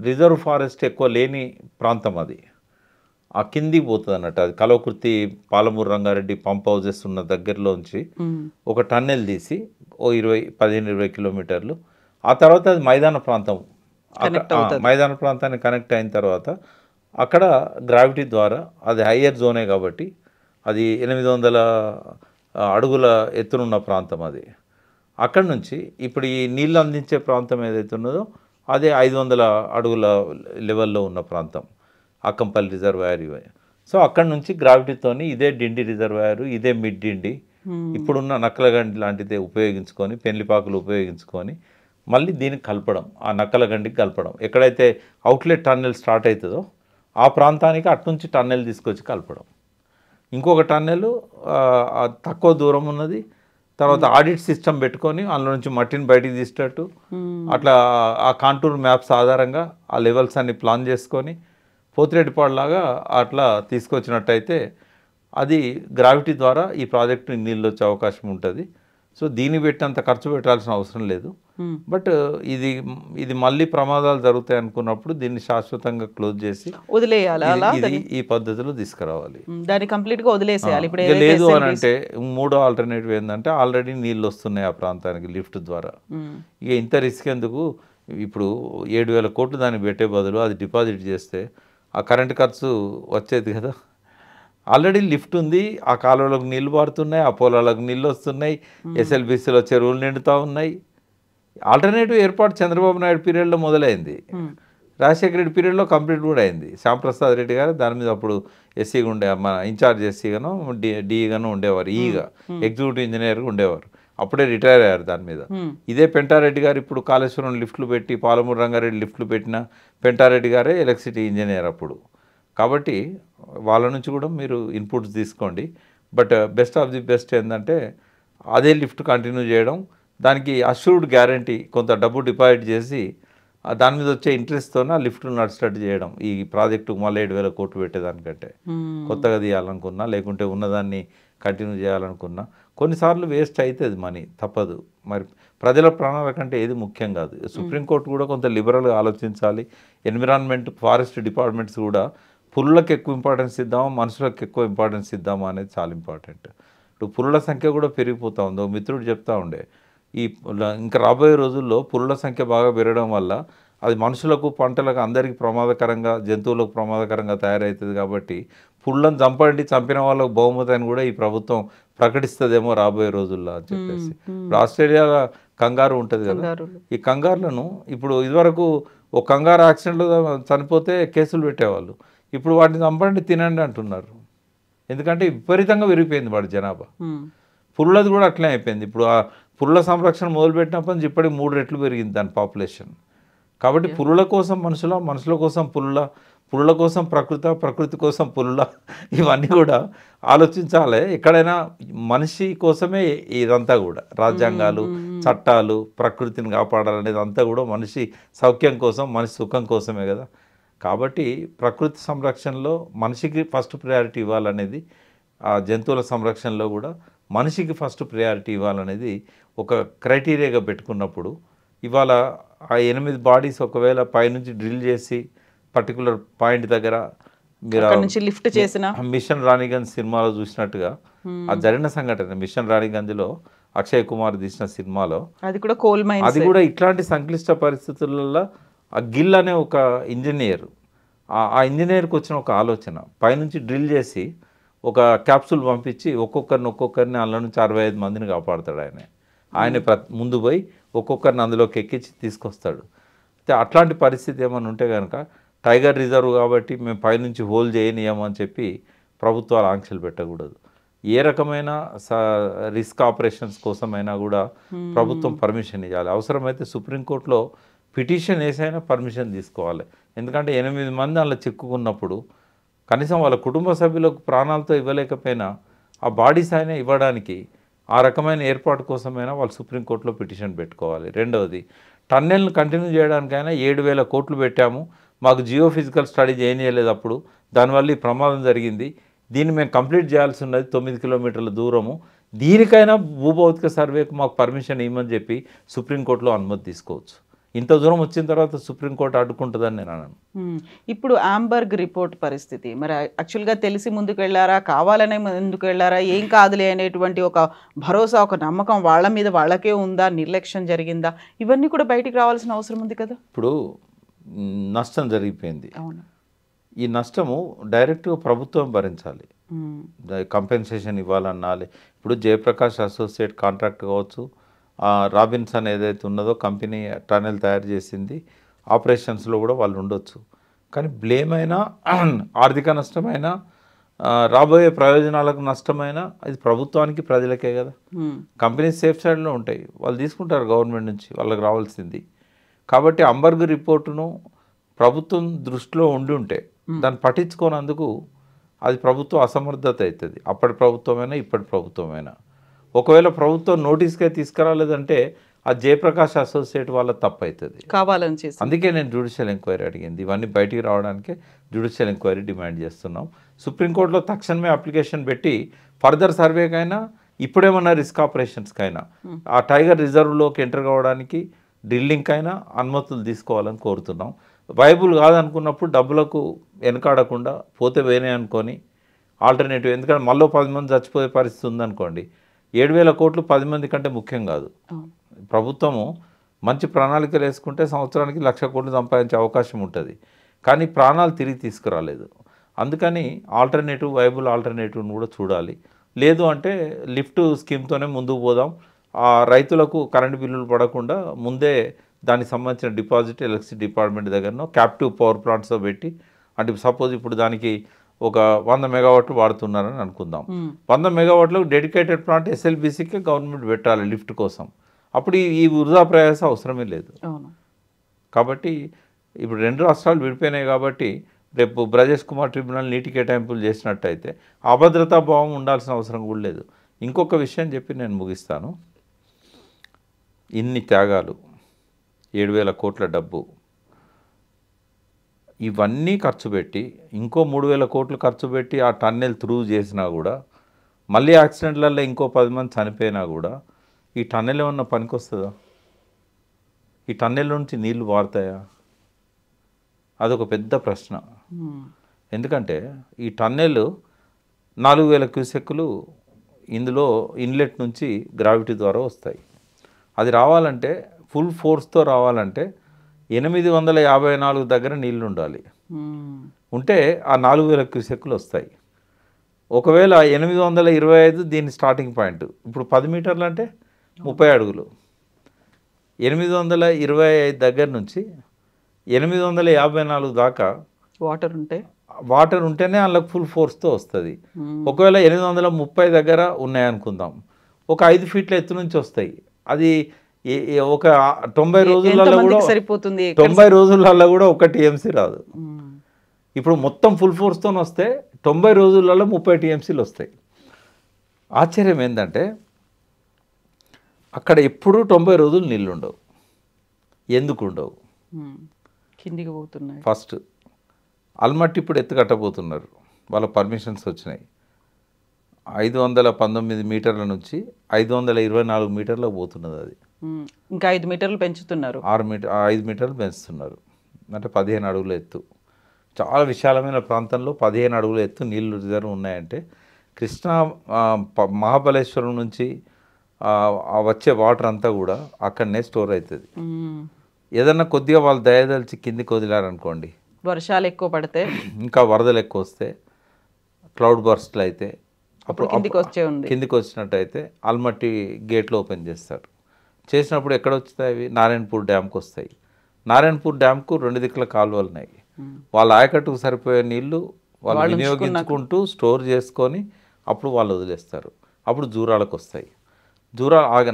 రిజర్వ్ ఫారెస్ట్ ఎక్కువ లేని ప్రాంతం అది, ఆ కిందికి పోతుంది అన్నట్టు. అది కలవకుర్తి, పాలమూరు రంగారెడ్డి పంప్ హౌజెస్ ఉన్న దగ్గరలోంచి ఒక టన్నెల్ తీసి 15-20 కిలోమీటర్లు. ఆ తర్వాత అది మైదాన ప్రాంతం, మైదాన ప్రాంతానికి కనెక్ట్ అయిన తర్వాత అక్కడ గ్రావిటీ ద్వారా, అది హయ్యర్ జోనే కాబట్టి అది 800 అడుగుల ఎత్తునున్న ప్రాంతం అది. అక్కడ నుంచి ఇప్పుడు ఈ నీళ్ళు అందించే ప్రాంతం ఏదైతే ఉన్నదో అదే 500 అడుగుల లెవెల్లో ఉన్న ప్రాంతం, అక్కంపల్లి రిజర్వాయర్. సో అక్కడ నుంచి గ్రావిటీతోని ఇదే డిండి రిజర్వాయర్, ఇదే మిడ్ డిండి, ఇప్పుడున్న నక్కలగండి లాంటిదే ఉపయోగించుకొని, పెళ్లిపాకులు ఉపయోగించుకొని మళ్ళీ దీనికి కలపడం, ఆ నక్కలగండికి కలపడం. ఎక్కడైతే అవుట్లెట్ టన్నెల్ స్టార్ట్ అవుతుందో ఆ ప్రాంతానికి అట్నుంచి టన్నెల్ తీసుకొచ్చి కలపడం. ఇంకొక టన్నెల్ తక్కువ దూరం ఉన్నది, తర్వాత ఆడిట్ సిస్టమ్ పెట్టుకొని అందులో నుంచి మట్టిని బయటికి తీసేటట్టు అట్లా ఆ కాంటూర్ మ్యాప్స్ ఆధారంగా ఆ లెవెల్స్ అన్ని ప్లాన్ చేసుకొని పోతిరెడ్డిపాడు లాగా అట్లా తీసుకొచ్చినట్టయితే అది గ్రావిటీ ద్వారా ఈ ప్రాజెక్టు నీళ్ళు వచ్చే అవకాశం ఉంటుంది. సో దీనికి పెట్టినంత ఖర్చు పెట్టాల్సిన అవసరం లేదు. ఉమ్, బట్ ఇది ఇది మళ్ళీ ప్రమాదాలు జరుగుతాయి అనుకున్నప్పుడు దీన్ని శాశ్వతంగా క్లోజ్ చేసి వదిలేయాలి అలా ఇది ఈ పద్ధతిలో తీసుకురావాలి. దాన్ని కంప్లీట్ గా వదిలేసేయాలి. ఇప్పుడు ఇక ఏదైతే లేదు అని SLBC అంటే మూడో ఆల్టర్నేటివ్ ఏంటంటే ఆల్రెడీ నీళ్ళు వస్తున్నాయి ఆ ప్రాంతానికి లిఫ్ట్ ద్వారా. ఉమ్, ఇక ఇంత రిస్క్ ఎందుకు, ఇప్పుడు 7,000 కోట్లు దానికి పెట్టే బదులు అది డిపాజిట్ చేస్తే ఆ కరెంట్ ఖర్చు వచ్చేది కదా. ఆల్రెడీ లిఫ్ట్ ఉంది, ఆ కాలువలకు నీళ్లు పారుతున్నాయి, ఆ పొలాలకు నీళ్ళు వస్తున్నాయి, ఎస్ఎల్బీసీలో చెరువులు నిండుతూ ఉన్నాయి. ఆల్టర్నేటివ్ ఏర్పాటు చంద్రబాబు నాయుడు పీరియడ్లో మొదలైంది, ఉమ్, రాజశేఖర రెడ్డి పీరియడ్లో కంప్లీట్ కూడా అయింది. శ్యాంప్రసాద్ రెడ్డి గారు దాని మీద అప్పుడు ఎస్సీగా ఉండే మన ఇన్ఛార్జ్ ఎస్సీగాను డిఈగాను ఉండేవారు, ఈగా ఎగ్జిక్యూటివ్ ఇంజనీర్గా ఉండేవారు. అప్పుడే రిటైర్ అయ్యారు దాని మీద. ఉమ్, ఇదే పెంటారెడ్డి గారు ఇప్పుడు కాళేశ్వరం లిఫ్ట్లు పెట్టి, పాలమూరు రంగారెడ్డి లిఫ్ట్లు పెట్టిన పెంటారెడ్డి గారే ఎలక్ట్రిసిటీ ఇంజనీర్ అప్పుడు. కాబట్టి వాళ్ళ నుంచి కూడా మీరు ఇన్పుట్స్ తీసుకోండి. But best of the best ఏంటంటే అదే లిఫ్ట్ కంటిన్యూ చేయడం, దానికి అష్యూర్డ్ గ్యారంటీ కొంత డబ్బు డిపాజిట్ చేసి దాని మీద వచ్చే ఇంట్రెస్ట్తోనే ఆ లిఫ్ట్లు నడిచేటట్టు చేయడం. ఈ ప్రాజెక్టుకు మళ్ళీ 7,000 కోట్లు పెట్టేదానికంటే ఉమ్, కొత్తగా తీయాలనుకున్నా, లేకుంటే ఉన్నదాన్ని కంటిన్యూ చేయాలనుకున్నా కొన్నిసార్లు వేస్ట్ అవుతుంది మనీ, తప్పదు. మరి ప్రజల ప్రాణాల కంటే ఏది ముఖ్యం కాదు. సుప్రీంకోర్టు కూడా కొంత లిబరల్గా ఆలోచించాలి. ఎన్విరాన్మెంట్, ఫారెస్ట్ డిపార్ట్మెంట్స్ కూడా పులులకు ఎక్కువ ఇంపార్టెన్స్ ఇద్దామా, మనుషులకు ఎక్కువ ఇంపార్టెన్స్ ఇద్దామా అనేది చాలా ఇంపార్టెంట్. ఇప్పుడు పులుల సంఖ్య కూడా పెరిగిపోతూ ఉంది. ఒక మిత్రుడు చెప్తా ఉండే, ఇంకా రాబోయే రోజుల్లో పులుల సంఖ్య బాగా పెరగడం వల్ల అది మనుషులకు, పంటలకు, అందరికీ ప్రమాదకరంగా, జంతువులకు ప్రమాదకరంగా తయారవుతుంది. కాబట్టి పుళ్ళను చంపండి, చంపిన వాళ్ళకు బహుమతి అని కూడా ఈ ప్రభుత్వం ప్రకటిస్తుందేమో రాబోయే రోజుల్లో అని చెప్పేసి. ఇప్పుడు ఆస్ట్రేలియాలో కంగారు ఉంటుంది కదా, కంగారులు. ఈ కంగారులను ఇప్పుడు ఇదివరకు ఒక కంగారు యాక్సిడెంట్లో చనిపోతే కేసులు పెట్టేవాళ్ళు, ఇప్పుడు వాటిని చంపండి, తినండి అంటున్నారు. ఎందుకంటే విపరీతంగా పెరిగిపోయింది వాడి జనాభా. ఉమ్, పుల్లది కూడా అట్లే అయిపోయింది. ఇప్పుడు ఆ పుల్ల సంరక్షణ మొదలుపెట్టినప్పటి నుంచి ఇప్పటికి 3 రెట్లు పెరిగింది దాని పాపులేషన్. కాబట్టి పులుల కోసం మనుషుల, మనుషుల కోసం పులుల, పులుల కోసం ప్రకృతి కోసం పులుల, ఇవన్నీ కూడా ఆలోచించాలి. ఎక్కడైనా మనిషి కోసమే ఇదంతా కూడా, రాజ్యాంగాలు, చట్టాలు, ప్రకృతిని కాపాడాలనేది అంతా కూడా మనిషి సౌఖ్యం కోసం, మనిషి సుఖం కోసమే కదా. కాబట్టి ప్రకృతి సంరక్షణలో మనిషికి ఫస్ట్ ప్రయారిటీ ఇవ్వాలనేది, ఆ జంతువుల సంరక్షణలో కూడా మనిషికి ఫస్ట్ ప్రయారిటీ ఇవ్వాలనేది ఒక క్రైటీరియాగా పెట్టుకున్నప్పుడు, ఇవాళ ఆ 8 బాడీస్ ఒకవేళ పైనుంచి డ్రిల్ చేసి పర్టికులర్ పాయింట్ దగ్గర మీరు అక్కడ నుంచి లిఫ్ట్ చేసిన మిషన్ రాణిగంజ్ సినిమాలో చూసినట్టుగా ఆ జరిగిన సంఘటన, మిషన్ రాణిగంజ్లో అక్షయ్ కుమార్ తీసిన సినిమాలో, అది కూడా కోల్ మైన్స్. అది కూడా ఇట్లాంటి సంక్లిష్ట పరిస్థితులలో ఆ గిల్ అనే ఒక ఇంజనీర్, ఆ ఇంజనీర్కి వచ్చిన ఒక ఆలోచన, పైనుంచి డ్రిల్ చేసి ఒక క్యాప్సూల్ పంపించి ఒక్కొక్కరిని అందులో నుంచి 65 మందిని కాపాడుతాడు. ఆయన ముందు పోయి ఒక్కొక్కరిని అందులోకి ఎక్కించి తీసుకొస్తాడు. అయితే అట్లాంటి పరిస్థితి ఏమైనా ఉంటే కనుక టైగర్ రిజర్వ్ కాబట్టి మేము పైనుంచి హోల్ చేయనీయమని చెప్పి ప్రభుత్వాలు ఆంక్షలు పెట్టకూడదు. ఏ రకమైన రిస్క్ ఆపరేషన్స్ కోసమైనా కూడా ప్రభుత్వం పర్మిషన్ ఇవ్వాలి. అవసరమైతే సుప్రీంకోర్టులో పిటిషన్ వేసైనా పర్మిషన్ తీసుకోవాలి. ఎందుకంటే 8 మంది అలా చిక్కుకున్నప్పుడు కనీసం వాళ్ళ కుటుంబ సభ్యులకు ప్రాణాలతో ఇవ్వలేకపోయినా ఆ బాడీస్ అయినా ఇవ్వడానికి ఆ రకమైన ఏర్పాటు కోసమైనా వాళ్ళు సుప్రీంకోర్టులో పిటిషన్ పెట్టుకోవాలి. రెండవది, టన్నెల్ను కంటిన్యూ చేయడానికైనా 7,000 కోట్లు పెట్టాము, మాకు జియో ఫిజికల్ స్టడీ చేయలేదు, అప్పుడు దానివల్ల ఈ ప్రమాదం జరిగింది, దీన్ని మేము కంప్లీట్ చేయాల్సి ఉన్నది 9 కిలోమీటర్ల దూరము, దీనికైనా భూభౌతిక సర్వేకు మాకు పర్మిషన్ ఇవ్వమని చెప్పి సుప్రీంకోర్టులో అనుమతి తీసుకోవచ్చు. ఇంత దూరం వచ్చిన తర్వాత సుప్రీంకోర్టు అడ్డుకుంటుందని నేను అన్నాను. ఇప్పుడు ఆంబర్గ్ రిపోర్ట్ పరిస్థితి మరి యాక్చువల్గా తెలిసి ముందుకు వెళ్ళారా, కావాలనే ముందుకు వెళ్ళారా, ఏం కాదులే అనేటువంటి ఒక భరోసా, ఒక నమ్మకం వాళ్ళ మీద వాళ్ళకే ఉందా, నిర్లక్ష్యం జరిగిందా, ఇవన్నీ కూడా బయటికి రావాల్సిన అవసరం ఉంది కదా. ఇప్పుడు నష్టం జరిగిపోయింది. అవును. ఈ నష్టము డైరెక్ట్గా ప్రభుత్వం భరించాలి, కంపెన్సేషన్ ఇవ్వాలన్నాలి. ఇప్పుడు జయప్రకాష్ అసోసియేట్ కాంట్రాక్ట్ కావచ్చు, రాబిన్సన్ ఏదైతే ఉన్నదో కంపెనీ టనెల్ తయారు చేసింది, ఆపరేషన్స్లో కూడా వాళ్ళు ఉండొచ్చు. కానీ బ్లేమ్ అయినా, ఆర్థిక నష్టమైనా, రాబోయే ప్రయోజనాలకు నష్టమైనా అది ప్రభుత్వానికి, ప్రజలకే కదా. కంపెనీ సేఫ్ సైడ్లో ఉంటాయి, వాళ్ళు తీసుకుంటారు గవర్నమెంట్ నుంచి వాళ్ళకి రావాల్సింది. కాబట్టి అంబర్గ్ రిపోర్టును ప్రభుత్వం దృష్టిలో ఉండి ఉంటే దాన్ని పట్టించుకోనందుకు అది ప్రభుత్వం అసమర్థత అవుతుంది. అప్పటి ప్రభుత్వమైనా ఇప్పటి ప్రభుత్వమైనా. ఒకవేళ ప్రభుత్వం నోటీస్కే తీసుకురాలేదంటే ఆ జయప్రకాష్ అసోసియేట్ వాళ్ళ తప్పు అవుతుంది, కావాలని చేసి. అందుకే నేను జ్యుడిషియల్ ఎంక్వైరీ అడిగింది. ఇవన్నీ బయటికి రావడానికే జ్యుడిషియల్ ఎంక్వైరీ డిమాండ్ చేస్తున్నాం. సుప్రీంకోర్టులో తక్షణమే అప్లికేషన్ పెట్టి ఫర్దర్ సర్వేకైనా ఇప్పుడేమన్నా రిస్క్ ఆపరేషన్స్కైనా ఆ టైగర్ రిజర్వ్లోకి ఎంటర్ కావడానికి డ్రిల్లింగ్కైనా అనుమతులు తీసుకోవాలని కోరుతున్నాం. వైబుల్ కాదనుకున్నప్పుడు డబ్బులకు వెనకాడకుండా పోతే వేరే అనుకొని ఆల్టర్నేటివ్, ఎందుకంటే మళ్ళీ 10 మంది చచ్చిపోయే పరిస్థితి ఉందనుకోండి, 7,000 కోట్లు 10 మంది కంటే ముఖ్యం కాదు. ప్రభుత్వము మంచి ప్రణాళికలు వేసుకుంటే సంవత్సరానికి 1,00,000 కోట్లు సంపాదించే అవకాశం ఉంటుంది, కానీ ప్రాణాలు తిరిగి తీసుకురాలేదు. అందుకని ఆల్టర్నేటివ్, వైబుల్ ఆల్టర్నేటివ్ని కూడా చూడాలి. లేదు అంటే లిఫ్ట్ స్కీమ్తోనే ముందుకు పోదాం. ఆ రైతులకు కరెంటు బిల్లులు పడకుండా ముందే దానికి సంబంధించిన డిపాజిట్ ఎలక్ట్రిసిటీ డిపార్ట్మెంట్ దగ్గరనో క్యాప్టివ్ పవర్ ప్లాంట్స్తో పెట్టి, అంటే సపోజ్ ఇప్పుడు దానికి ఒక 100 మెగావాట్లు వాడుతున్నారని అనుకుందాం. 100 మెగావాట్లకు డెడికేటెడ్ ప్లాంట్ ఎస్ఎల్బీసీకే గవర్నమెంట్ పెట్టాలి లిఫ్ట్ కోసం. అప్పుడు ఈ వృధా ప్రయాస అవసరమే లేదు. కాబట్టి ఇప్పుడు 2 రాష్ట్రాలు విడిపోయినాయి కాబట్టి రేపు బ్రజేష్ కుమార్ ట్రిబ్యునల్ నీటి కేటాయింపులు చేసినట్టయితే అభద్రతా భావం ఉండాల్సిన అవసరం కూడా లేదు. ఇంకొక విషయం చెప్పి నేను ముగిస్తాను. ఇన్ని త్యాగాలు, 7,000 కోట్ల డబ్బు, ఇవన్నీ ఖర్చు పెట్టి ఇంకో 3,000 కోట్లు ఖర్చు పెట్టి ఆ టన్నెల్ త్రూ చేసినా కూడా, మళ్ళీ యాక్సిడెంట్లలో ఇంకో 10 మంది చనిపోయినా కూడా ఈ టన్నెల్ ఏమన్నా పనికొస్తుందా? ఈ టన్నెల్ నుంచి నీళ్లు వారుతాయా? అదొక పెద్ద ప్రశ్న. ఎందుకంటే ఈ టన్నెల్ 4,000 క్యూసెక్కులు ఇందులో ఇన్లెట్ నుంచి గ్రావిటీ ద్వారా వస్తాయి. అది రావాలంటే ఫుల్ ఫోర్స్తో రావాలంటే 854 దగ్గర నీళ్ళు ఉండాలి. ఉంటే ఆ 4,000 క్యూసెక్కులు వస్తాయి. ఒకవేళ 825 దీని స్టార్టింగ్ పాయింట్, ఇప్పుడు 10 మీటర్లు అంటే 30 అడుగులు. 825 దగ్గర నుంచి 854 దాకా వాటర్ ఉంటేనే వాళ్ళకి ఫుల్ ఫోర్స్తో వస్తుంది. ఒకవేళ 830 దగ్గర ఉన్నాయనుకుందాం, ఒక 5 ఫీట్ల ఎత్తు నుంచి వస్తాయి. అది ఒక 90 రోజులలో కూడా సరిపోతుంది. 90 రోజులలో కూడా 1 టీఎంసీ రాదు. ఇప్పుడు మొత్తం ఫుల్ ఫోర్స్తో వస్తే 90 రోజులలో 30 టీఎంసీలు వస్తాయి. ఆశ్చర్యం ఏంటంటే అక్కడ ఎప్పుడూ 90 రోజులు నీళ్ళు ఉండవు. ఎందుకు ఉండవు? కిందికి పోతున్నాయి. ఫస్ట్ అల్మట్టి ఇప్పుడు ఎత్తు కట్టబోతున్నారు, వాళ్ళ పర్మిషన్స్ వచ్చినాయి. 519 మీటర్ల నుంచి 524 మీటర్లకు పోతున్నది. అది ఇంకా 5 మీటర్లు పెంచుతున్నారు. 5 మీటర్లు పెంచుతున్నారు, అంటే 15 అడుగుల ఎత్తు. చాలా విశాలమైన ప్రాంతంలో 15 అడుగుల ఎత్తు నీళ్ళు రిజర్వ్ ఉన్నాయంటే కృష్ణా మహాబలేశ్వరం నుంచి వచ్చే వాటర్ అంతా కూడా అక్కడనే స్టోర్ అవుతుంది. ఏదన్నా కొద్దిగా వాళ్ళు దయదలిచి కిందికి వదిలారనుకోండి, వర్షాలు ఎక్కువ పడితే, ఇంకా వరదలు ఎక్కువ వస్తే, క్లౌడ్ బర్స్ట్లు అయితే అప్పుడు కిందికి వచ్చినట్టయితే ఆల్మట్టి గేట్లు ఓపెన్ చేస్తారు. చేసినప్పుడు ఎక్కడ వస్తాయి అవి? నారాయణపూర్ డ్యామ్కి వస్తాయి. నారాయణపూర్ డ్యామ్కు 2 దిక్కుల కాలువలు ఉన్నాయి. వాళ్ళ ఆయకట్టుకు సరిపోయే నీళ్లు వాళ్ళు వినియోగించుకుంటూ స్టోర్ చేసుకొని అప్పుడు వాళ్ళు వదిలేస్తారు. అప్పుడు జూరాలకు వస్తాయి.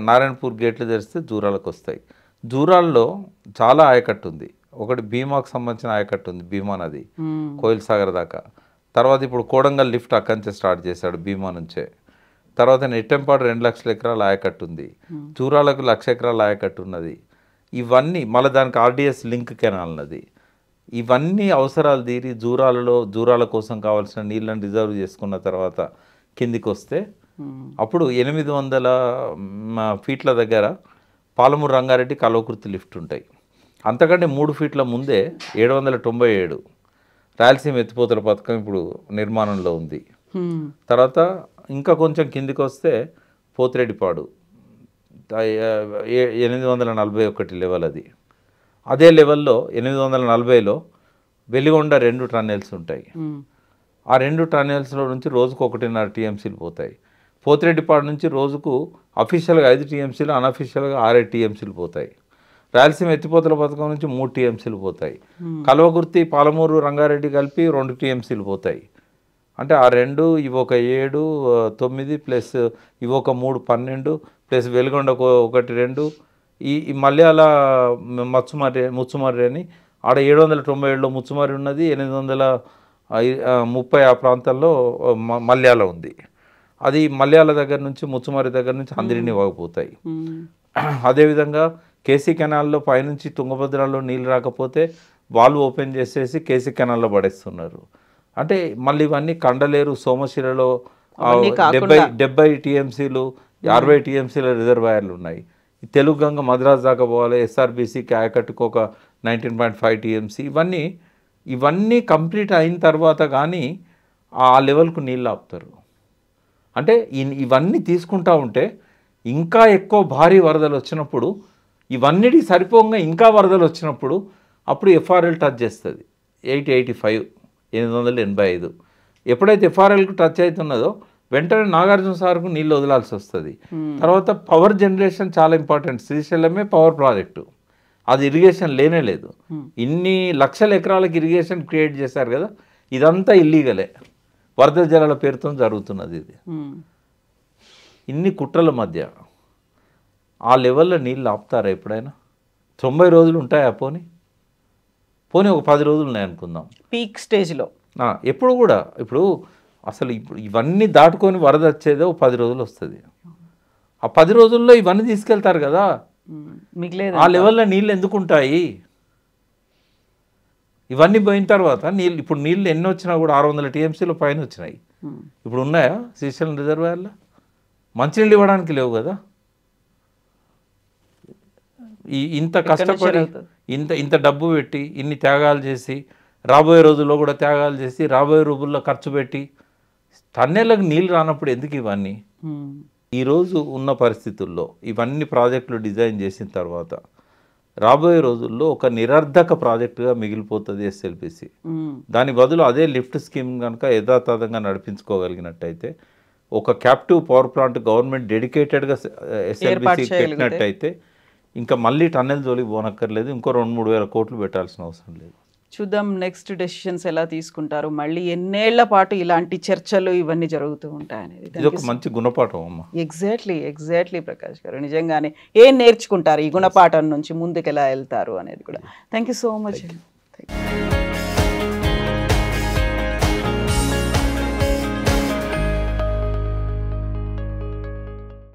నారాయణపూర్ గేట్లు తెరిస్తే జూరాలకు వస్తాయి. జూరాల్లో చాలా ఆయకట్టు ఉంది. ఒకటి భీమాకు సంబంధించిన ఆయకట్టు ఉంది, భీమా నది కోయిల్ సాగర్ దాకా. తర్వాత ఇప్పుడు కోడంగల్ లిఫ్ట్ అక్కడి నుంచే స్టార్ట్ చేశాడు, భీమా నుంచే. తర్వాత నెట్టెంపాడు 2 లక్షల ఎకరాల ఆయకట్టు ఉంది. జూరాలకు 1,00,000 ఎకరాల ఆయకట్టు ఉన్నది. ఇవన్నీ మళ్ళీ దానికి ఆర్డిఎస్ లింక్ కెనాల్ నది. ఇవన్నీ అవసరాలు తీరి జూరాల కోసం కావాల్సిన నీళ్ళని రిజర్వ్ చేసుకున్న తర్వాత కిందికి వస్తే అప్పుడు 800 ఫీట్ల దగ్గర పాలమూరు రంగారెడ్డి కల్వకుర్తి లిఫ్ట్ ఉంటాయి. అంతకంటే 3 ఫీట్ల ముందే 797 రాయలసీమ ఎత్తిపోతల పథకం ఇప్పుడు నిర్మాణంలో ఉంది. తర్వాత ఇంకా కొంచెం కిందికి వస్తే పోతిరెడ్డిపాడు 841 లెవెల్. అది అదే లెవెల్లో 840లో వెలిగొండ 2 టన్నెల్స్ ఉంటాయి. ఆ 2 టన్నెల్స్లో నుంచి రోజుకు 1.5 టీఎంసీలు పోతాయి. పోతిరెడ్డిపాడు నుంచి రోజుకు అఫీషియల్గా 5 టీఎంసీలు, అన్అఫీషియల్గా 6 టీఎంసీలు పోతాయి. రాయలసీమ ఎత్తిపోతల పథకం నుంచి 3 టీఎంసీలు పోతాయి. కల్వకుర్తి, పాలమూరు, రంగారెడ్డి కలిపి 2 టీఎంసీలు పోతాయి. అంటే ఆ 2 ఇవొక 7 9 ప్లస్ ఇవొక 3 12 ప్లస్ వెలిగొండ 1 2 ఈ మల్యాల ముచ్చుమర్రి అని ఆడ 797లో ముచ్చుమర్రి ఉన్నది, 830 ఆ ప్రాంతాల్లో మల్యాల ఉంది. అది మల్యాల దగ్గర నుంచి ముచ్చుమర్రి దగ్గర నుంచి అందరినీ వాగిపోతాయి. అదేవిధంగా కేసీ కెనాల్లో పైనుంచి తుంగభద్రలో నీళ్ళు రాకపోతే వాల్వ్ ఓపెన్ చేసేసి కేసీ కెనాల్లో పడేస్తున్నారు. అంటే మళ్ళీ ఇవన్నీ కండలేరు, సోమశిలలో అవన్నీ కాకుండా 70 టీఎంసీలు 60 టీఎంసీల రిజర్వాయర్లు ఉన్నాయి. తెలుగు గంగ మద్రాస్ దాకా పోవాలి, ఎస్ఆర్బీసీకి ఆయకట్టుకు ఒక 19.5 టీఎంసీ. ఇవన్నీ కంప్లీట్ అయిన తర్వాత కానీ ఆ లెవెల్కు నీళ్ళు ఆపుతారు. అంటే ఇవన్నీ తీసుకుంటా ఉంటే ఇంకా ఎక్కువ భారీ వరదలు వచ్చినప్పుడు, ఇవన్నిటికి సరిపోగా ఇంకా వరదలు వచ్చినప్పుడు అప్పుడు ఎఫ్ఆర్ఎల్ టచ్ చేస్తుంది 885. ఎప్పుడైతే ఎఫ్ఆర్ఎల్కు టచ్ అవుతున్నదో వెంటనే నాగార్జున సార్కు నీళ్ళు వదలాల్సి వస్తుంది. తర్వాత పవర్ జనరేషన్ చాలా ఇంపార్టెంట్. శ్రీశైలమే పవర్ ప్రాజెక్టు, అది ఇరిగేషన్ లేనే లేదు. ఇన్ని లక్షల ఎకరాలకు ఇరిగేషన్ క్రియేట్ చేశారు కదా, ఇదంతా ఇల్లీగలే, వరద జలాల పేరుతో జరుగుతున్నది. ఇది ఇన్ని కుట్రల మధ్య ఆ లెవెల్లో నీళ్ళు ఆపుతారా ఎప్పుడైనా? 90 రోజులు ఉంటాయా? పోనీ ఒక 10 రోజులు ఉన్నాయనుకుందాం పీక్ స్టేజ్లో. ఎప్పుడు కూడా ఇప్పుడు ఇవన్నీ దాటుకొని వరద వచ్చేదో 10 రోజులు వస్తుంది. ఆ 10 రోజుల్లో ఇవన్నీ తీసుకెళ్తారు కదా, ఆ లెవెల్లో నీళ్ళు ఎందుకు ఉంటాయి? ఇవన్నీ పోయిన తర్వాత ఇప్పుడు నీళ్ళు ఎన్ని వచ్చినా కూడా 600 టీఎంసీలో పైన వచ్చినాయి. ఇప్పుడు ఉన్నాయా శ్రీశైలం రిజర్వాయర్లో? మంచినీళ్ళు ఇవ్వడానికి లేవు కదా. ఇంత కష్టపడి ఇంత డబ్బు పెట్టి ఇన్ని త్యాగాలు చేసి, రాబోయే రోజుల్లో కూడా త్యాగాలు చేసి, రాబోయే రోజుల్లో ఖర్చు పెట్టి టన్నేళ్ళకు నీళ్ళు రానప్పుడు ఎందుకు ఇవన్నీ? ఈరోజు ఉన్న పరిస్థితుల్లో ఇవన్నీ ప్రాజెక్టులు డిజైన్ చేసిన తర్వాత రాబోయే రోజుల్లో ఒక నిరర్ధక ప్రాజెక్టుగా మిగిలిపోతుంది ఎస్ఎల్బిసి. దాని బదులు అదే లిఫ్ట్ స్కీమ్ కనుక యథాతథంగా నడిపించుకోగలిగినట్టయితే, ఒక క్యాప్టివ్ పవర్ ప్లాంట్ గవర్నమెంట్ డెడికేటెడ్గా ఎస్ఎల్బిసి పెట్టినట్టయితే ఇంకా మళ్ళీ టన్నెల్ జోలికి పోనక్కర్లేదు, ఇంకో 2-3 వేల కోట్లు పెట్టాల్సిన అవసరం లేదు. చూద్దాం నెక్స్ట్ డెసిషన్స్ ఎలా తీసుకుంటారు, మళ్ళీ ఎన్నేళ్ల పాటు ఇలాంటి చర్చలు ఇవన్నీ జరుగుతూ ఉంటాయనేది. ఇది ఒక మంచి గుణపాఠం అమ్మ. ఎగ్జాక్ట్లీ ప్రకాష్ గారు, నిజంగానే ఏం నేర్చుకుంటారు ఈ గుణపాఠం నుంచి, ముందుకు ఎలా వెళ్తారు అనేది కూడా. Thank you so much.